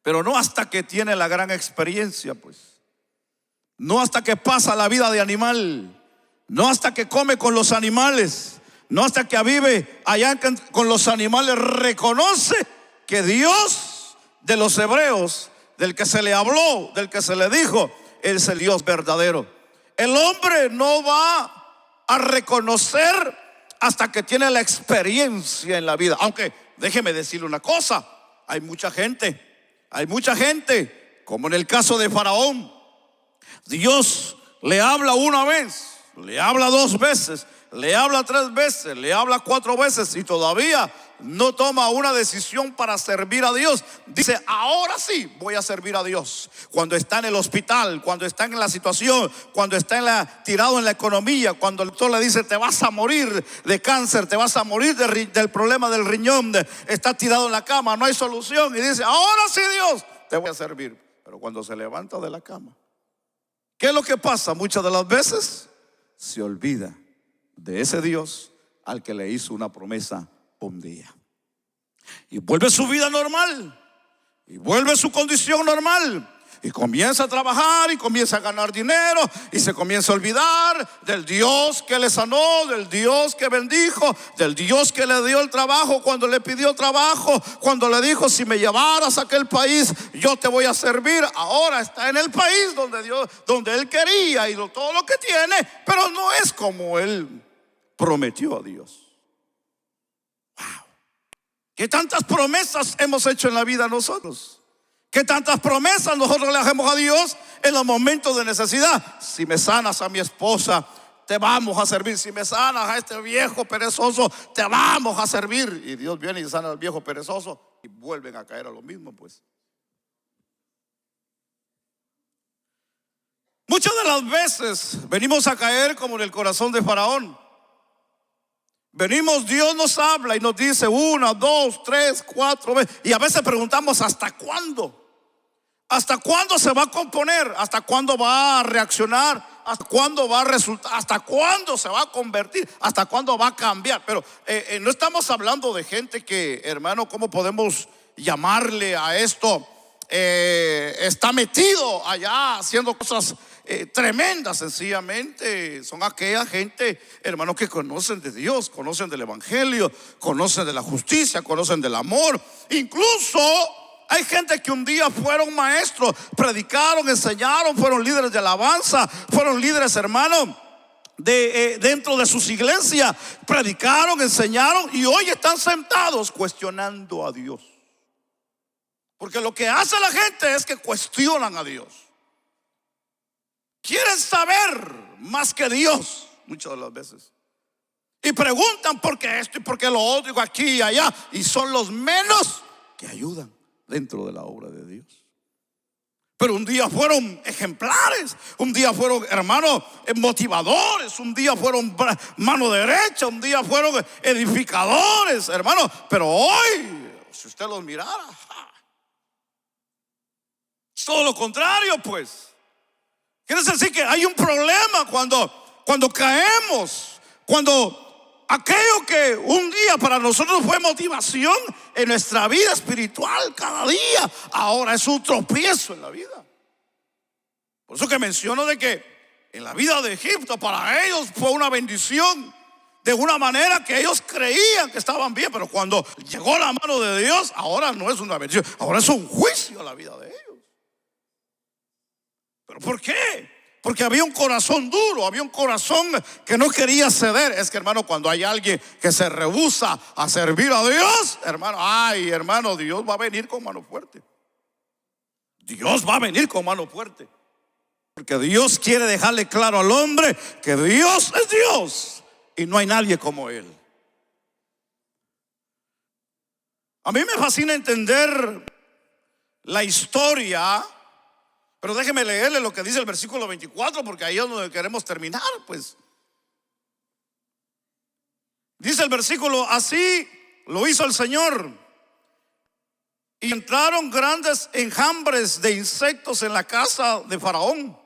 Pero no hasta que tiene la gran experiencia, pues. No hasta que pasa la vida de animal. No hasta que come con los animales. No hasta que vive allá con los animales. Reconoce que Dios de los hebreos, del que se le habló, del que se le dijo, es el Dios verdadero. El hombre no va a reconocer hasta que tiene la experiencia en la vida. Aunque déjeme decirle una cosa, hay mucha gente, como en el caso de Faraón. Dios le habla una vez, le habla dos veces, le habla tres veces, le habla cuatro veces, y todavía no toma una decisión para servir a Dios. Dice: ahora sí voy a servir a Dios. Cuando está en el hospital, cuando está en la situación, cuando está tirado en la economía, cuando el doctor le dice: te vas a morir de cáncer, te vas a morir del problema del riñón, está tirado en la cama, no hay solución, y dice: ahora sí, Dios, te voy a servir. Pero cuando se levanta de la cama, ¿qué es lo que pasa? Muchas de las veces se olvida de ese Dios al que le hizo una promesa un día, y vuelve su vida normal, y vuelve su condición normal, y comienza a trabajar, y comienza a ganar dinero, y se comienza a olvidar del Dios que le sanó, del Dios que bendijo, del Dios que le dio el trabajo cuando le pidió trabajo, cuando le dijo: si me llevaras a aquel país, yo te voy a servir. Ahora está en el país donde él quería, y todo lo que tiene, pero no es como él prometió a Dios. ¿Qué tantas promesas hemos hecho en la vida nosotros? ¿Qué tantas promesas nosotros le hacemos a Dios en los momentos de necesidad? Si me sanas a mi esposa, te vamos a servir. Si me sanas a este viejo perezoso, te vamos a servir. Y Dios viene y sana al viejo perezoso, y vuelven a caer a lo mismo, pues. Muchas de las veces venimos a caer como en el corazón de Faraón. Venimos, Dios nos habla y nos dice 1, 2, 3, 4 veces, y a veces preguntamos: ¿hasta cuándo? ¿Hasta cuándo se va a componer? ¿Hasta cuándo va a reaccionar? ¿Hasta cuándo va a resultar? ¿Hasta cuándo se va a convertir? ¿Hasta cuándo va a cambiar? Pero no estamos hablando de gente que, hermano, ¿cómo podemos llamarle a esto? Está metido allá haciendo cosas tremendas. Sencillamente son aquella gente, hermano, que conocen de Dios, conocen del evangelio, conocen de la justicia, conocen del amor. Incluso hay gente que un día fueron maestros, predicaron, enseñaron, fueron líderes de alabanza, fueron líderes, hermano, dentro de sus iglesias, predicaron, enseñaron, y hoy están sentados cuestionando a Dios. Porque lo que hace la gente es que cuestionan a Dios. Quieren saber más que Dios muchas de las veces. Y preguntan por qué esto y por qué lo otro, y aquí y allá. Y son los menos que ayudan dentro de la obra de Dios. Pero un día fueron ejemplares, un día fueron, hermanos, motivadores, un día fueron mano derecha, un día fueron edificadores, hermanos. Pero hoy, si usted los mirara, es todo lo contrario, pues. Quiere decir que hay un problema cuando caemos, cuando aquello que un día para nosotros fue motivación en nuestra vida espiritual cada día, ahora es un tropiezo en la vida. Por eso que menciono de que en la vida de Egipto para ellos fue una bendición, de una manera que ellos creían que estaban bien, pero cuando llegó la mano de Dios, ahora no es una bendición, ahora es un juicio a la vida de ellos. ¿Pero por qué? Porque había un corazón duro, había un corazón que no quería ceder. Es que, hermano, cuando hay alguien que se rehúsa a servir a Dios, hermano, hermano, Dios va a venir con mano fuerte. Dios va a venir con mano fuerte. Porque Dios quiere dejarle claro al hombre que Dios es Dios y no hay nadie como Él. A mí me fascina entender la historia. Pero déjeme leerle lo que dice el versículo 24, porque ahí es donde queremos terminar, pues. Dice el versículo: así lo hizo el Señor, y entraron grandes enjambres de insectos en la casa de Faraón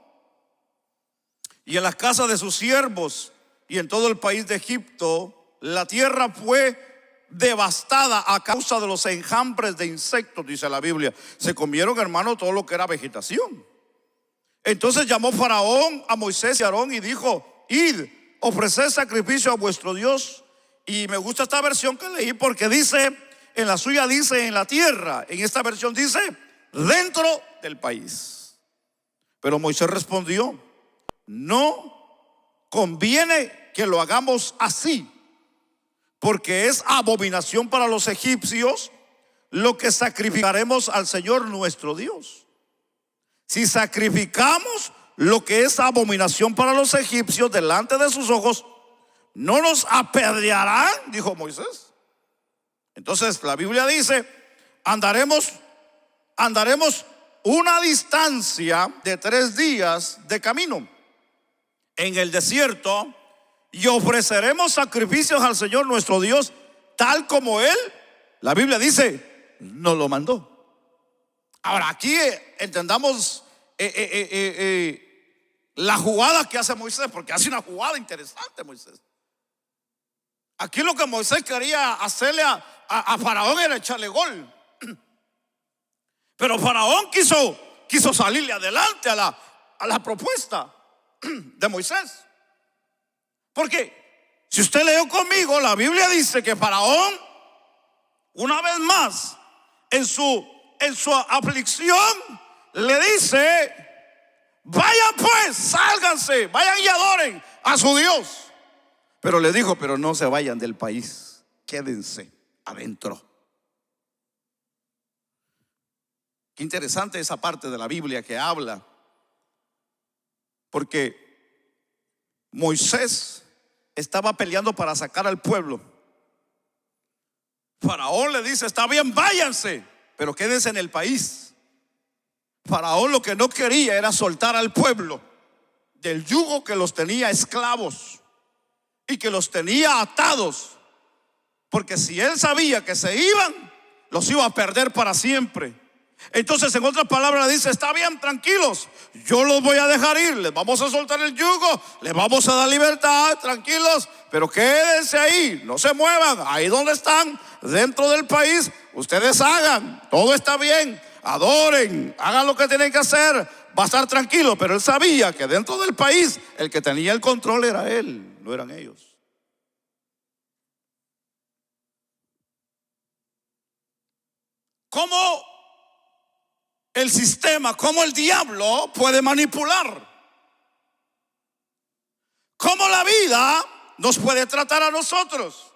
y en la casa de sus siervos y en todo el país de Egipto. La tierra fue devastada a causa de los enjambres de insectos, dice la Biblia. Se comieron, hermano, todo lo que era vegetación. Entonces llamó Faraón a Moisés y a Aarón y dijo: id, ofreced sacrificio a vuestro Dios. Y me gusta esta versión que leí porque dice, en la suya dice en la tierra, en esta versión dice dentro del país. Pero Moisés respondió: no conviene que lo hagamos así, porque es abominación para los egipcios lo que sacrificaremos al Señor nuestro Dios. Si sacrificamos lo que es abominación para los egipcios delante de sus ojos, ¿no nos apedrearán?, dijo Moisés. Entonces la Biblia dice: andaremos una distancia de 3 días de camino en el desierto, y ofreceremos sacrificios al Señor nuestro Dios, tal como Él, la Biblia dice, nos lo mandó. Ahora aquí entendamos la jugada que hace Moisés, porque hace una jugada interesante Moisés. Aquí lo que Moisés quería hacerle a Faraón era echarle gol. Pero Faraón quiso salirle adelante a la propuesta de Moisés. Porque si usted leyó conmigo, la Biblia dice que Faraón, una vez más, en su aflicción, le dice: vayan pues, sálganse, vayan y adoren a su Dios. Pero le dijo: pero no se vayan del país, quédense adentro. Qué interesante esa parte de la Biblia que habla, porque Moisés estaba peleando para sacar al pueblo. Faraón le dice: está bien, váyanse, pero quédense en el país. Faraón lo que no quería era soltar al pueblo del yugo que los tenía esclavos y que los tenía atados, porque si él sabía que se iban, los iba a perder para siempre. Entonces, en otras palabras, dice: está bien, tranquilos, yo los voy a dejar ir, les vamos a soltar el yugo, les vamos a dar libertad, tranquilos, pero quédense ahí, no se muevan, ahí donde están, dentro del país, ustedes hagan, todo está bien, adoren, hagan lo que tienen que hacer, va a estar tranquilo. Pero él sabía que dentro del país el que tenía el control era él, no eran ellos. ¿Cómo el sistema, cómo el diablo puede manipular? ¿Cómo la vida nos puede tratar a nosotros?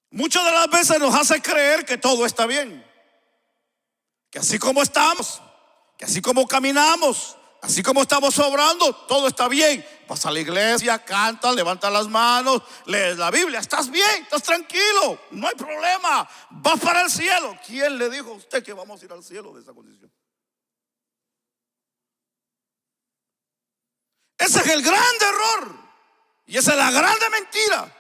Muchas de las veces nos hace creer que todo está bien, que así como estamos, que así como caminamos, así como estamos obrando, todo está bien. Vas a la iglesia, cantas, levantas las manos, lees la Biblia, estás bien, estás tranquilo, no hay problema, vas para el cielo. ¿Quién le dijo a usted que vamos a ir al cielo de esa condición? Ese es el gran error y esa es la grande mentira.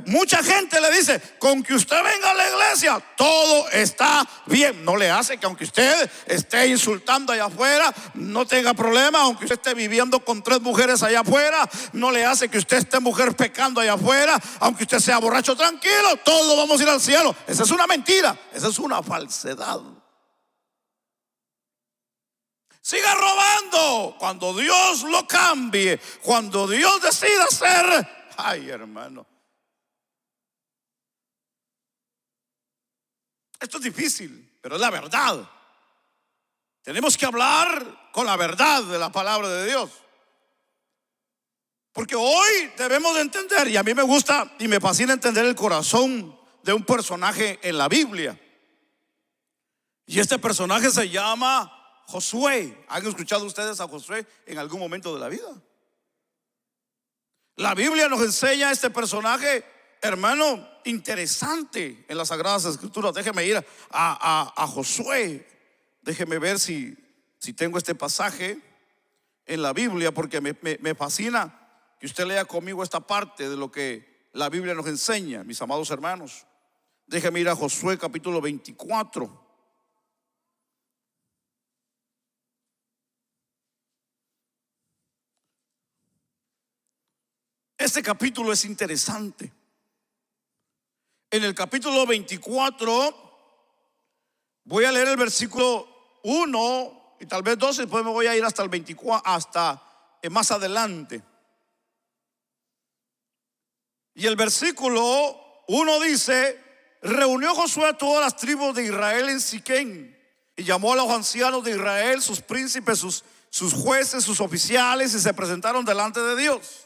Mucha gente le dice: con que usted venga a la iglesia todo está bien. No le hace que aunque usted esté insultando allá afuera no tenga problema, aunque usted esté viviendo con 3 mujeres allá afuera, no le hace que usted esté mujer pecando allá afuera, aunque usted sea borracho, tranquilo, todos vamos a ir al cielo. Esa es una mentira, esa es una falsedad. Siga robando cuando Dios lo cambie, cuando Dios decida hacer. Ay, hermano, esto es difícil, pero es la verdad. Tenemos que hablar con la verdad de la palabra de Dios, porque hoy debemos de entender, y a mí me gusta y me fascina entender el corazón de un personaje en la Biblia. Y este personaje se llama Josué. ¿Han escuchado ustedes a Josué en algún momento de la vida? La Biblia nos enseña a este personaje, hermano, interesante en las Sagradas Escrituras. Déjeme ir a Josué. Déjeme ver si tengo este pasaje en la Biblia, porque me fascina que usted lea conmigo esta parte de lo que la Biblia nos enseña, mis amados hermanos. Déjeme ir a Josué capítulo 24. Este capítulo es interesante. En el capítulo 24 voy a leer el versículo 1 y tal vez 2, y después me voy a ir hasta el 24, hasta más adelante. Y el versículo 1 dice: reunió Josué a todas las tribus de Israel en Siquem y llamó a los ancianos de Israel, sus príncipes, sus jueces, sus oficiales, y se presentaron delante de Dios.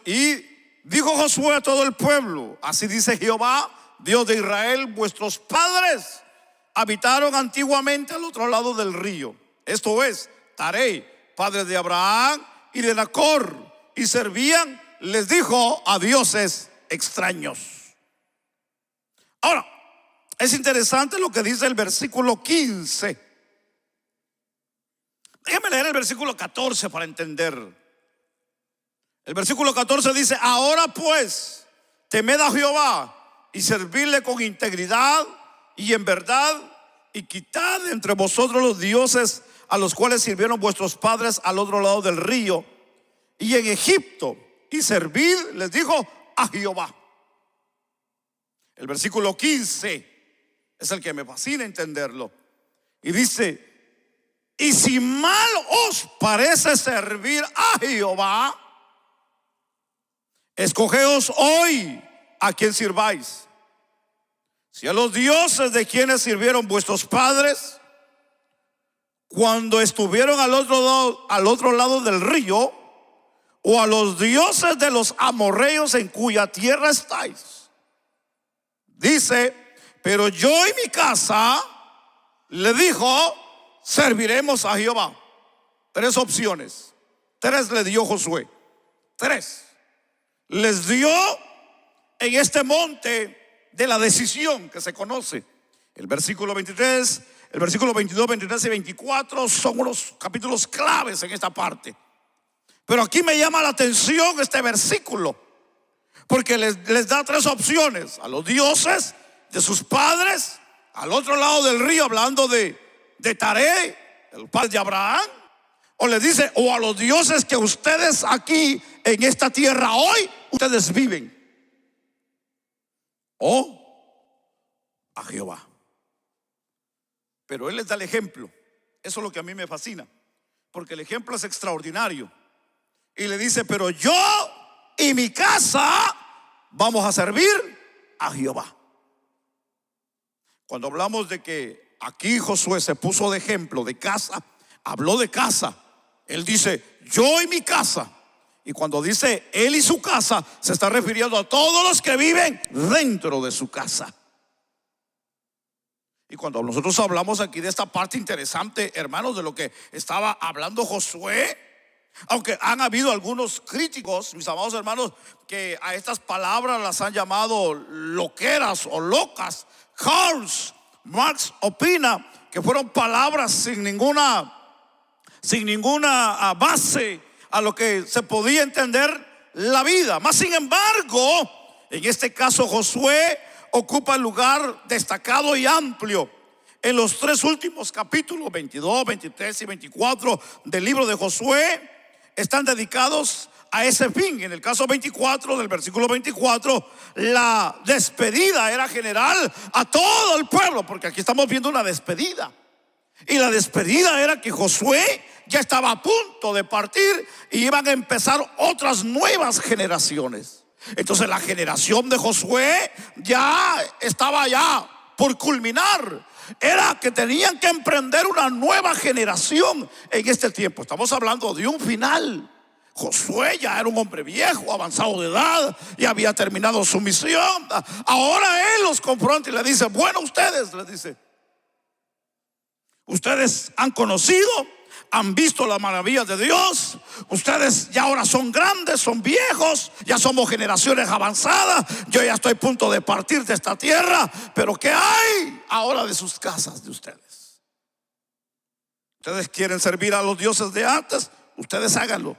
Y dijo Josué a todo el pueblo: así dice Jehová, Dios de Israel: vuestros padres habitaron antiguamente al otro lado del río, esto es, Taré, padre de Abraham y de Nacor, y servían, les dijo, a dioses extraños. Ahora, es interesante lo que dice el versículo 15. Déjame leer el versículo 14 para entender. El versículo 14 dice: ahora pues, temed a Jehová y servidle con integridad y en verdad, y quitad entre vosotros los dioses a los cuales sirvieron vuestros padres al otro lado del río y en Egipto, y servid, les dijo, a Jehová. El versículo 15 es el que me fascina entenderlo, y dice: y si mal os parece servir a Jehová, escogeos hoy a quien sirváis, si a los dioses de quienes sirvieron vuestros padres cuando estuvieron al otro lado del río, o a los dioses de los amorreos en cuya tierra estáis. Dice: pero yo y mi casa, le dijo, serviremos a Jehová. 3 opciones, 3 le dio Josué, 3 les dio en este monte de la decisión que se conoce. El versículo 23, el versículo 22, 23 y 24 son unos capítulos claves en esta parte. Pero aquí me llama la atención este versículo, porque les da 3 opciones: a los dioses de sus padres, al otro lado del río, hablando de Taré, el padre de Abraham? O les dice, o a los dioses que ustedes aquí en esta tierra hoy ustedes viven, o a Jehová. Pero él les da el ejemplo. Eso es lo que a mí me fascina, porque el ejemplo es extraordinario. Y le dice, pero yo y mi casa vamos a servir a Jehová. Cuando hablamos de que aquí Josué se puso de ejemplo de casa, habló de casa. Él dice, yo y mi casa. Y cuando dice él y su casa, se está refiriendo a todos los que viven dentro de su casa. Y cuando nosotros hablamos aquí de esta parte interesante, hermanos, de lo que estaba hablando Josué, aunque han habido algunos críticos, mis amados hermanos, que a estas palabras las han llamado loqueras o locas. Karl Marx opina que fueron palabras sin ninguna base a lo que se podía entender la vida. Mas sin embargo, en este caso Josué ocupa el lugar destacado y amplio. En los tres últimos capítulos, 22, 23 y 24 del libro de Josué, están dedicados a ese fin. En el caso 24, del versículo 24, la despedida era general a todo el pueblo, porque aquí estamos viendo una despedida. Y la despedida era que Josué ya estaba a punto de partir y iban a empezar otras nuevas generaciones. Entonces la generación de Josué ya estaba ya por culminar. Era que tenían que emprender una nueva generación en este tiempo. Estamos hablando de un final. Josué ya era un hombre viejo, avanzado de edad, y había terminado su misión. Ahora él los confronta y le dice, bueno, ustedes, les dice, ustedes han conocido, han visto las maravillas de Dios. Ustedes ya ahora son grandes, son viejos, ya somos generaciones avanzadas. Yo ya estoy a punto de partir de esta tierra. Pero ¿qué hay ahora de sus casas de ustedes? Ustedes quieren servir a los dioses de antes, ustedes háganlo.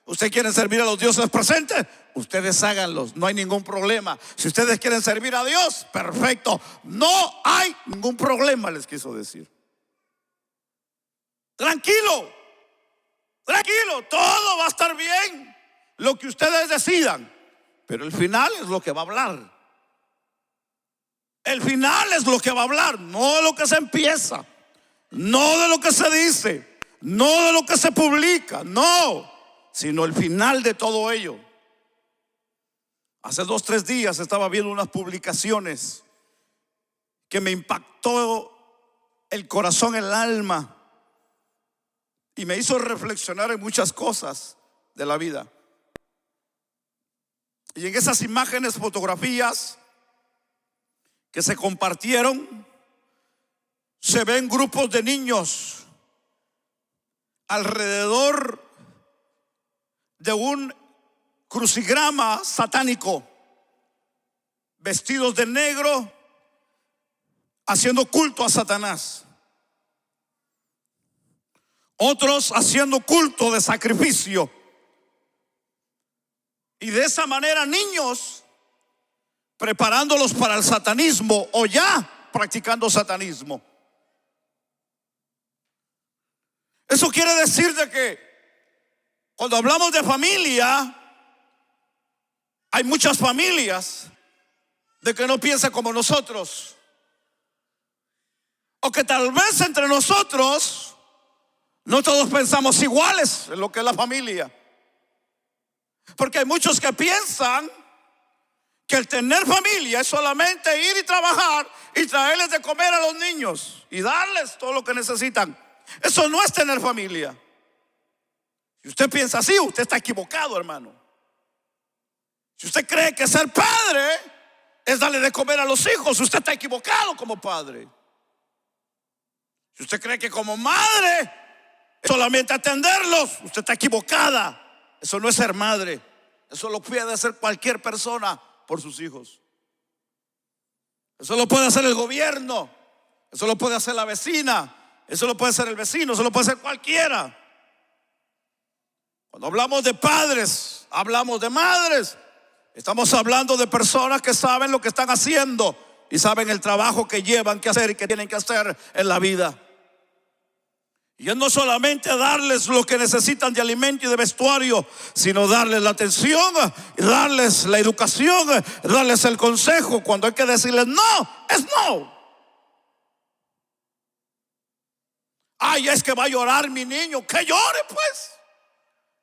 Ustedes quieren servir a los dioses presentes, ustedes háganlos, no hay ningún problema. Si ustedes quieren servir a Dios, perfecto, no hay ningún problema, les quiso decir. Tranquilo, tranquilo, todo va a estar bien, lo que ustedes decidan. Pero el final es lo que va a hablar. El final es lo que va a hablar, no de lo que se empieza, no de lo que se dice, no de lo que se publica, no, sino el final de todo ello. Hace 2 o 3 días estaba viendo unas publicaciones que me impactó el corazón, el alma, y me hizo reflexionar en muchas cosas de la vida. Y en esas imágenes, fotografías que se compartieron, se ven grupos de niños alrededor de un crucigrama satánico, vestidos de negro, haciendo culto a Satanás. Otros haciendo culto de sacrificio. Y de esa manera niños preparándolos para el satanismo o ya practicando satanismo. Eso quiere decir de que cuando hablamos de familia, hay muchas familias de que no piensan como nosotros, o que tal vez entre nosotros no todos pensamos iguales en lo que es la familia. Porque hay muchos que piensan que el tener familia es solamente ir y trabajar y traerles de comer a los niños y darles todo lo que necesitan. Eso no es tener familia. Si usted piensa así, usted está equivocado, hermano. Si usted cree que ser padre es darle de comer a los hijos, usted está equivocado como padre. Si usted cree que como madre es solamente atenderlos, usted está equivocada. Eso no es ser madre. Eso lo puede hacer cualquier persona por sus hijos. Eso lo puede hacer el gobierno. Eso lo puede hacer la vecina. Eso lo puede hacer el vecino. Eso lo puede hacer cualquiera. Cuando hablamos de padres, hablamos de madres. Estamos hablando de personas que saben lo que están haciendo y saben el trabajo que llevan que hacer y que tienen que hacer en la vida. Y es no solamente darles lo que necesitan de alimento y de vestuario, sino darles la atención, darles la educación, darles el consejo. Cuando hay que decirles no, es no. Ay, es que va a llorar mi niño. Que llore pues.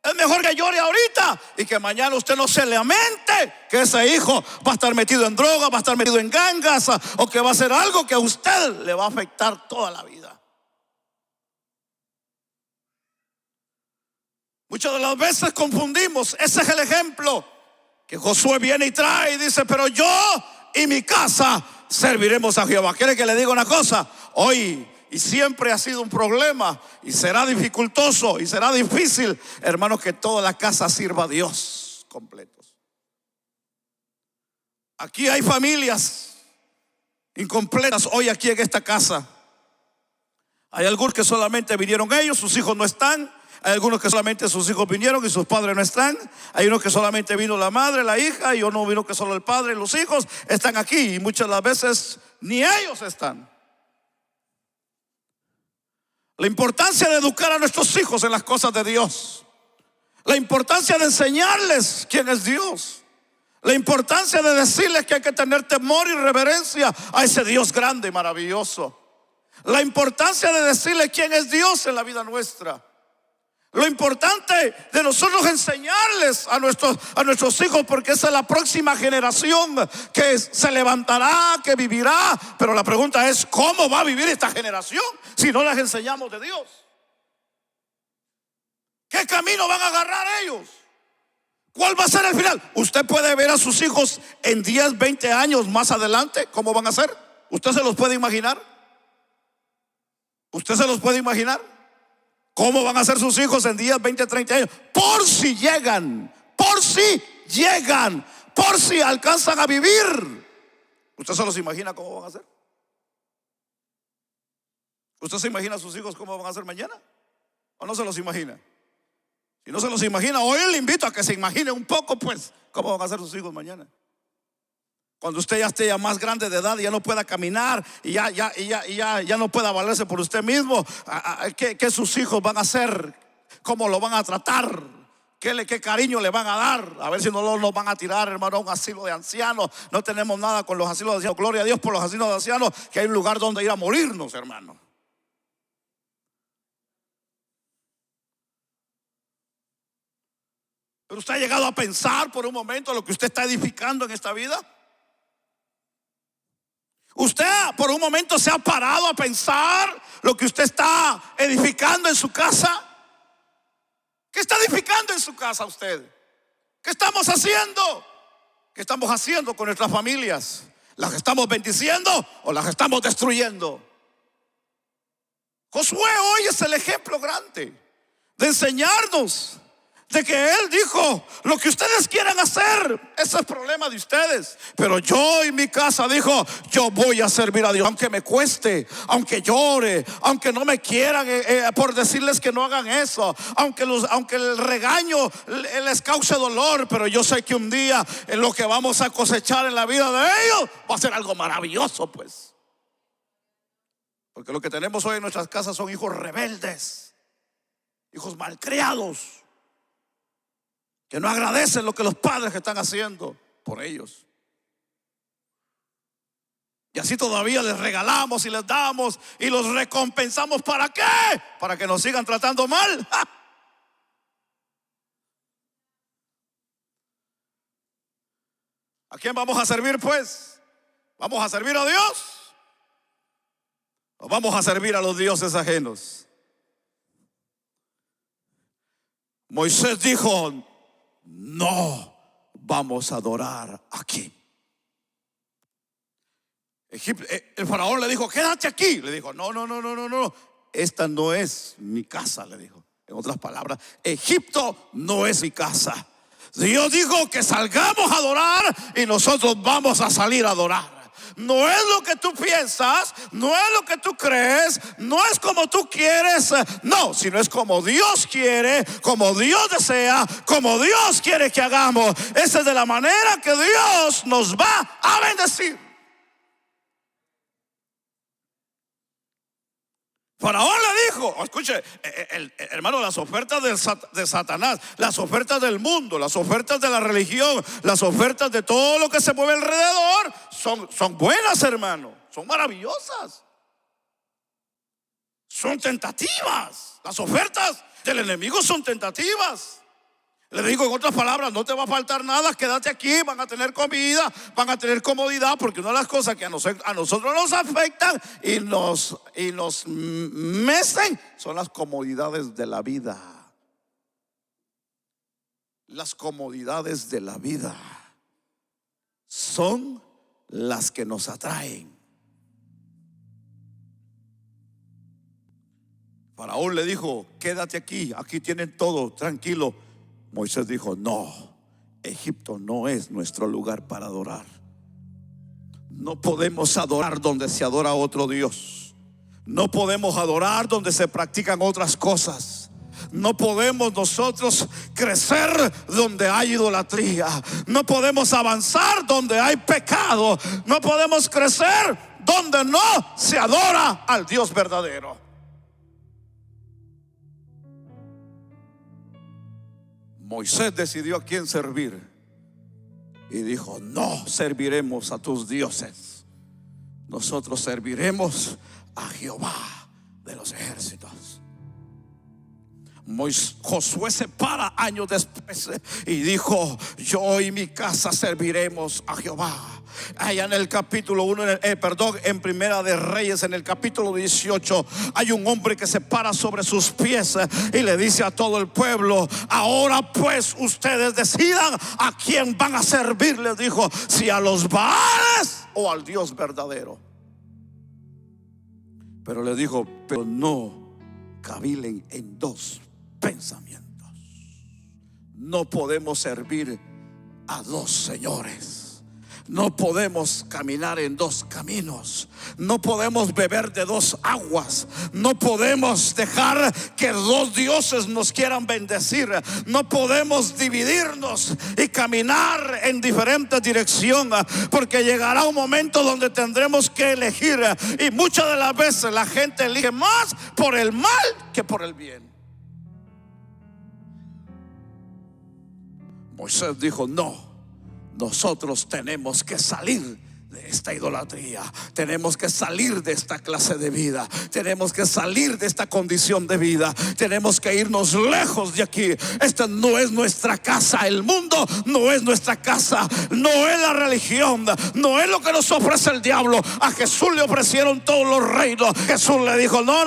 Es mejor que llore ahorita y que mañana usted no se lamente que ese hijo va a estar metido en droga, va a estar metido en gangas, o que va a hacer algo que a usted le va a afectar toda la vida. Muchas de las veces confundimos. Ese es el ejemplo que Josué viene y trae y dice: pero yo y mi casa serviremos a Jehová. ¿Quiere que le diga una cosa? Hoy y siempre ha sido un problema, y será dificultoso y será difícil, hermanos, que toda la casa sirva a Dios completos. Aquí hay familias incompletas hoy aquí en esta casa. Hay algunos que solamente vinieron ellos, sus hijos no están. Hay algunos que solamente sus hijos vinieron y sus padres no están. Hay unos que solamente vino la madre, la hija, y uno vino que solo el padre y los hijos están aquí, y muchas de las veces ni ellos están. La importancia de educar a nuestros hijos en las cosas de Dios, la importancia de enseñarles quién es Dios, la importancia de decirles que hay que tener temor y reverencia a ese Dios grande y maravilloso, la importancia de decirles quién es Dios en la vida nuestra, lo importante de nosotros enseñarles a nuestros hijos, porque esa es la próxima generación que se levantará, que vivirá. Pero la pregunta es: ¿cómo va a vivir esta generación si no les enseñamos de Dios? ¿Qué camino van a agarrar ellos? ¿Cuál va a ser el final? Usted puede ver a sus hijos en 10, 20 años más adelante cómo van a ser. ¿Usted se los puede imaginar? ¿Usted se los puede imaginar? ¿Cómo van a ser sus hijos en 10, 20, 30 años? Por si llegan, por si alcanzan a vivir. ¿Usted se los imagina cómo van a ser? ¿Usted se imagina a sus hijos cómo van a ser mañana? ¿O no se los imagina? Si no se los imagina, hoy le invito a que se imagine un poco, pues, cómo van a ser sus hijos mañana. Cuando usted ya esté ya más grande de edad y ya no pueda caminar y ya no pueda valerse por usted mismo, ¿qué sus hijos van a hacer? ¿Cómo lo van a tratar? ¿Qué cariño le van a dar? A ver si no nos van a tirar, hermano, a un asilo de ancianos. No tenemos nada con los asilos de ancianos. Gloria a Dios por los asilos de ancianos, que hay un lugar donde ir a morirnos, hermano. Pero usted ha llegado a pensar por un momento lo que usted está edificando en esta vida. Usted por un momento se ha parado a pensar lo que usted está edificando en su casa. ¿Qué está edificando en su casa usted? ¿Qué estamos haciendo? ¿Qué estamos haciendo con nuestras familias? ¿Las estamos bendiciendo o las estamos destruyendo? Josué hoy es el ejemplo grande de enseñarnos de que él dijo: lo que ustedes quieran hacer, ese es problema de ustedes, pero yo y mi casa, dijo, yo voy a servir a Dios, aunque me cueste, aunque llore, aunque no me quieran por decirles que no hagan eso, aunque el regaño les cause dolor, pero yo sé que un día lo que vamos a cosechar en la vida de ellos va a ser algo maravilloso, pues. Porque lo que tenemos hoy en nuestras casas son hijos rebeldes, hijos malcriados, que no agradecen lo que los padres están haciendo por ellos. Y así todavía les regalamos y les damos y los recompensamos. ¿Para qué? Para que nos sigan tratando mal. ¡Ja! ¿A quién vamos a servir, pues? ¿Vamos a servir a Dios o vamos a servir a los dioses ajenos? Moisés dijo: no vamos a adorar aquí. El faraón le dijo: quédate aquí. Le dijo: no, esta no es mi casa, le dijo. En otras palabras, Egipto no es mi casa. Dios dijo que salgamos a adorar y nosotros vamos a salir a adorar. No es lo que tú piensas, no es lo que tú crees, no es como tú quieres, no, sino es como Dios quiere, como Dios desea, como Dios quiere que hagamos. Esa es de la manera que Dios nos va a bendecir. Faraón le dijo, escuche, hermano, las ofertas de Satanás, las ofertas del mundo, las ofertas de la religión, las ofertas de todo lo que se mueve alrededor son buenas, hermano, son maravillosas, son tentativas. Las ofertas del enemigo son tentativas. Le digo en otras palabras, no te va a faltar nada, quédate aquí, van a tener comida, van a tener comodidad, porque una de las cosas que a nosotros nos afectan y nos mecen son las comodidades de la vida. Las comodidades de la vida son las que nos atraen. Faraón le dijo, quédate aquí, aquí tienen todo, tranquilo. Moisés dijo, no, Egipto no es nuestro lugar para adorar. No podemos adorar donde se adora a otro Dios. No podemos adorar donde se practican otras cosas. No podemos nosotros crecer donde hay idolatría. No podemos avanzar donde hay pecado. No podemos crecer donde no se adora al Dios verdadero. Moisés decidió a quién servir y dijo, no serviremos a tus dioses, nosotros serviremos a Jehová de los ejércitos. Josué se para años después y dijo, yo y mi casa serviremos a Jehová. Allá en el capítulo 1, en Primera de Reyes, en el capítulo 18, hay un hombre que se para sobre sus pies y le dice a todo el pueblo, ahora pues ustedes decidan a quién van a servir. Les dijo, si a los Baales o al Dios verdadero. Pero le dijo, pero no cavilen en dos pensamientos. No podemos servir a dos señores. No podemos caminar en dos caminos. No podemos beber de dos aguas. No podemos dejar que dos dioses nos quieran bendecir. No podemos dividirnos y caminar en diferentes direcciones, porque llegará un momento donde tendremos que elegir. Y muchas de las veces la gente elige más por el mal que por el bien. Moisés dijo, no. Nosotros tenemos que salir de esta idolatría. Tenemos que salir de esta clase de vida. Tenemos que salir de esta condición de vida. Tenemos que irnos lejos de aquí. Esta no es nuestra casa. El mundo no es nuestra casa. No es la religión. No es lo que nos ofrece el diablo. A Jesús le ofrecieron todos los reinos. Jesús le dijo, no,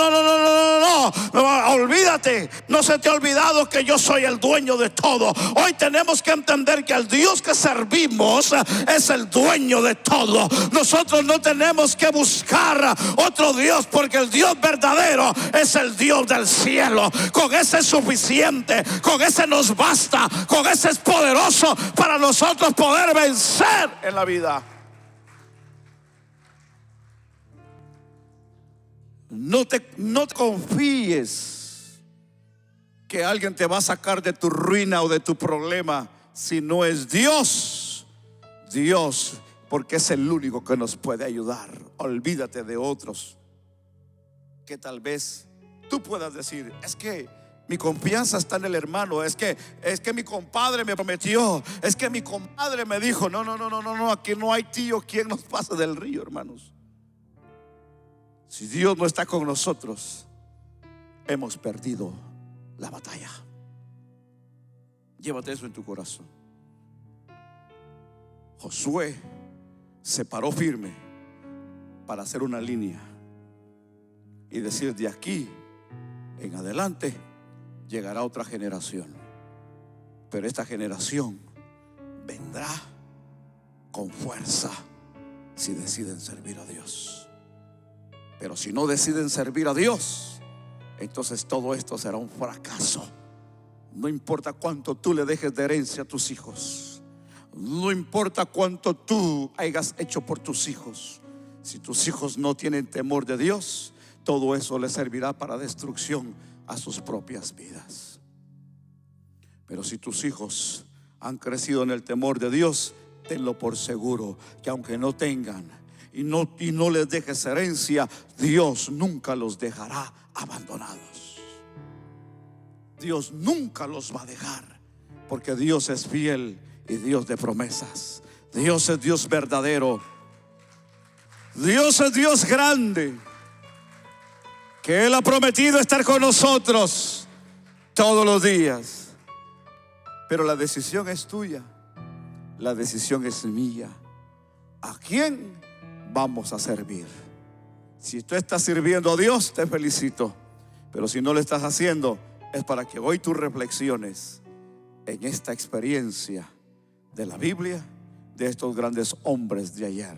olvídate. No se te ha olvidado que yo soy el dueño de todo. Hoy tenemos que entender que el Dios que servimos es el dueño de todo. Nosotros no tenemos que buscar otro Dios, porque el Dios verdadero es el Dios del cielo. Con ese es suficiente, con ese nos basta, con ese es poderoso para nosotros poder vencer en la vida. No te confíes que alguien te va a sacar de tu ruina o de tu problema si no es Dios. Dios, porque es el único que nos puede ayudar. Olvídate de otros que tal vez tú puedas decir, es que mi confianza está en el hermano, es que mi compadre me prometió, es que mi compadre me dijo. No, aquí no hay tío quien nos pase del río, hermanos. Si Dios no está con nosotros, hemos perdido la batalla. Llévate eso en tu corazón. Josué se paró firme para hacer una línea y decir, de aquí en adelante llegará otra generación, pero esta generación vendrá con fuerza si deciden servir a Dios. Pero si no deciden servir a Dios, entonces todo esto será un fracaso. No importa cuánto tú le dejes de herencia a tus hijos, no importa cuánto tú hayas hecho por tus hijos, si tus hijos no tienen temor de Dios, todo eso les servirá para destrucción a sus propias vidas. Pero si tus hijos han crecido en el temor de Dios, tenlo por seguro que aunque no tengan y no les dejes herencia, Dios nunca los dejará abandonados. Dios nunca los va a dejar, porque Dios es fiel y Dios de promesas. Dios es Dios verdadero. Dios es Dios grande, que Él ha prometido estar con nosotros todos los días. Pero la decisión es tuya, la decisión es mía. ¿A quién vamos a servir? Si tú estás sirviendo a Dios, te felicito. Pero si no lo estás haciendo, es para que hoy tú reflexiones en esta experiencia de la Biblia, de estos grandes hombres de ayer,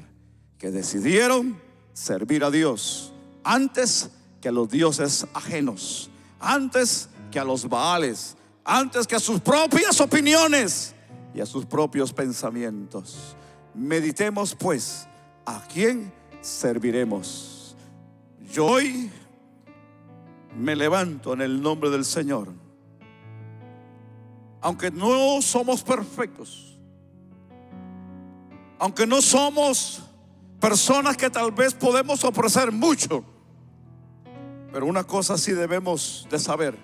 que decidieron servir a Dios antes que a los dioses ajenos, antes que a los baales, antes que a sus propias opiniones y a sus propios pensamientos. Meditemos pues, ¿a quién serviremos? Yo hoy me levanto en el nombre del Señor. Aunque no somos perfectos, aunque no somos personas que tal vez podemos ofrecer mucho, pero una cosa sí debemos de saber,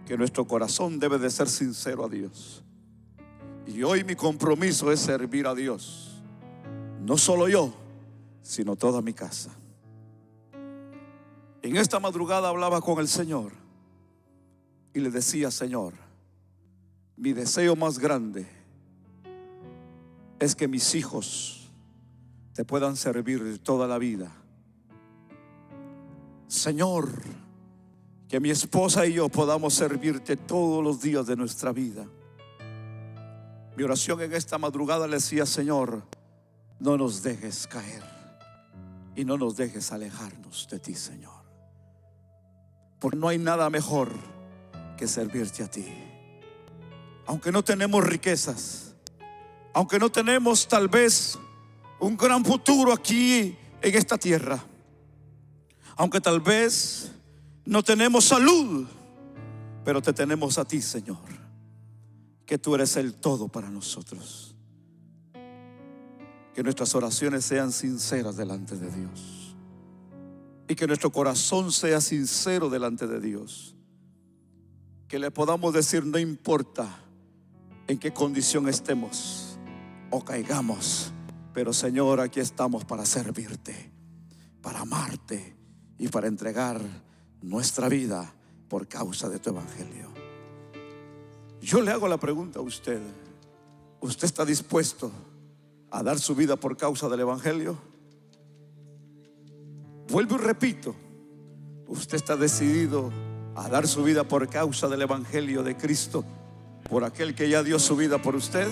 que nuestro corazón debe de ser sincero a Dios. Y hoy mi compromiso es servir a Dios, no solo yo, sino toda mi casa. En esta madrugada hablaba con el Señor y le decía: Señor, mi deseo más grande es que mis hijos te puedan servir toda la vida. Señor, que mi esposa y yo podamos servirte todos los días de nuestra vida. Mi oración en esta madrugada le decía: Señor, no nos dejes caer y no nos dejes alejarnos de ti, Señor, porque no hay nada mejor que servirte a ti. Aunque no tenemos riquezas, aunque no tenemos tal vez un gran futuro aquí en esta tierra, aunque tal vez no tenemos salud, pero te tenemos a ti, Señor, que tú eres el todo para nosotros. Que nuestras oraciones sean sinceras delante de Dios y que nuestro corazón sea sincero delante de Dios. Que le podamos decir: no importa en qué condición estemos o caigamos, pero Señor, aquí estamos para servirte, para amarte y para entregar nuestra vida por causa de tu evangelio. Yo le hago la pregunta a usted: ¿usted está dispuesto a dar su vida por causa del evangelio? Vuelvo y repito, ¿usted está decidido a dar su vida por causa del evangelio de Cristo, por aquel que ya dio su vida por usted?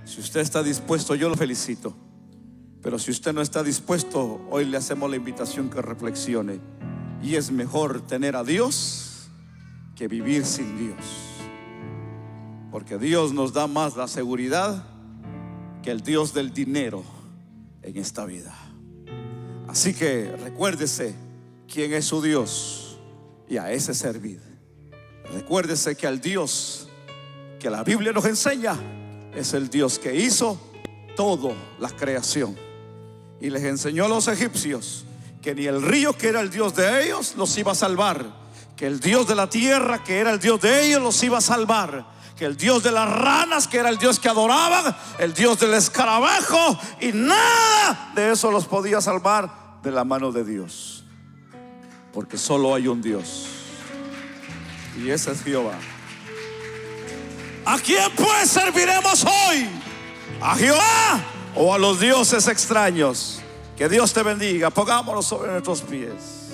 Si usted está dispuesto, yo lo felicito. Pero si usted no está dispuesto, hoy le hacemos la invitación que reflexione. Y es mejor tener a Dios que vivir sin Dios, porque Dios nos da más la seguridad que el Dios del dinero en esta vida. Así que recuérdese quién es su Dios y a ese servir. Recuérdese que al Dios que la Biblia nos enseña es el Dios que hizo toda la creación y les enseñó a los egipcios que ni el río, que era el Dios de ellos, los iba a salvar, que el Dios de la tierra, que era el Dios de ellos, los iba a salvar, que el Dios de las ranas, que era el Dios que adoraban, el Dios del escarabajo, y nada de eso los podía salvar de la mano de Dios, porque solo hay un Dios y ese es Jehová. ¿A quién pues serviremos hoy? ¿A Jehová o a los dioses extraños? Que Dios te bendiga. Pongámonos sobre nuestros pies.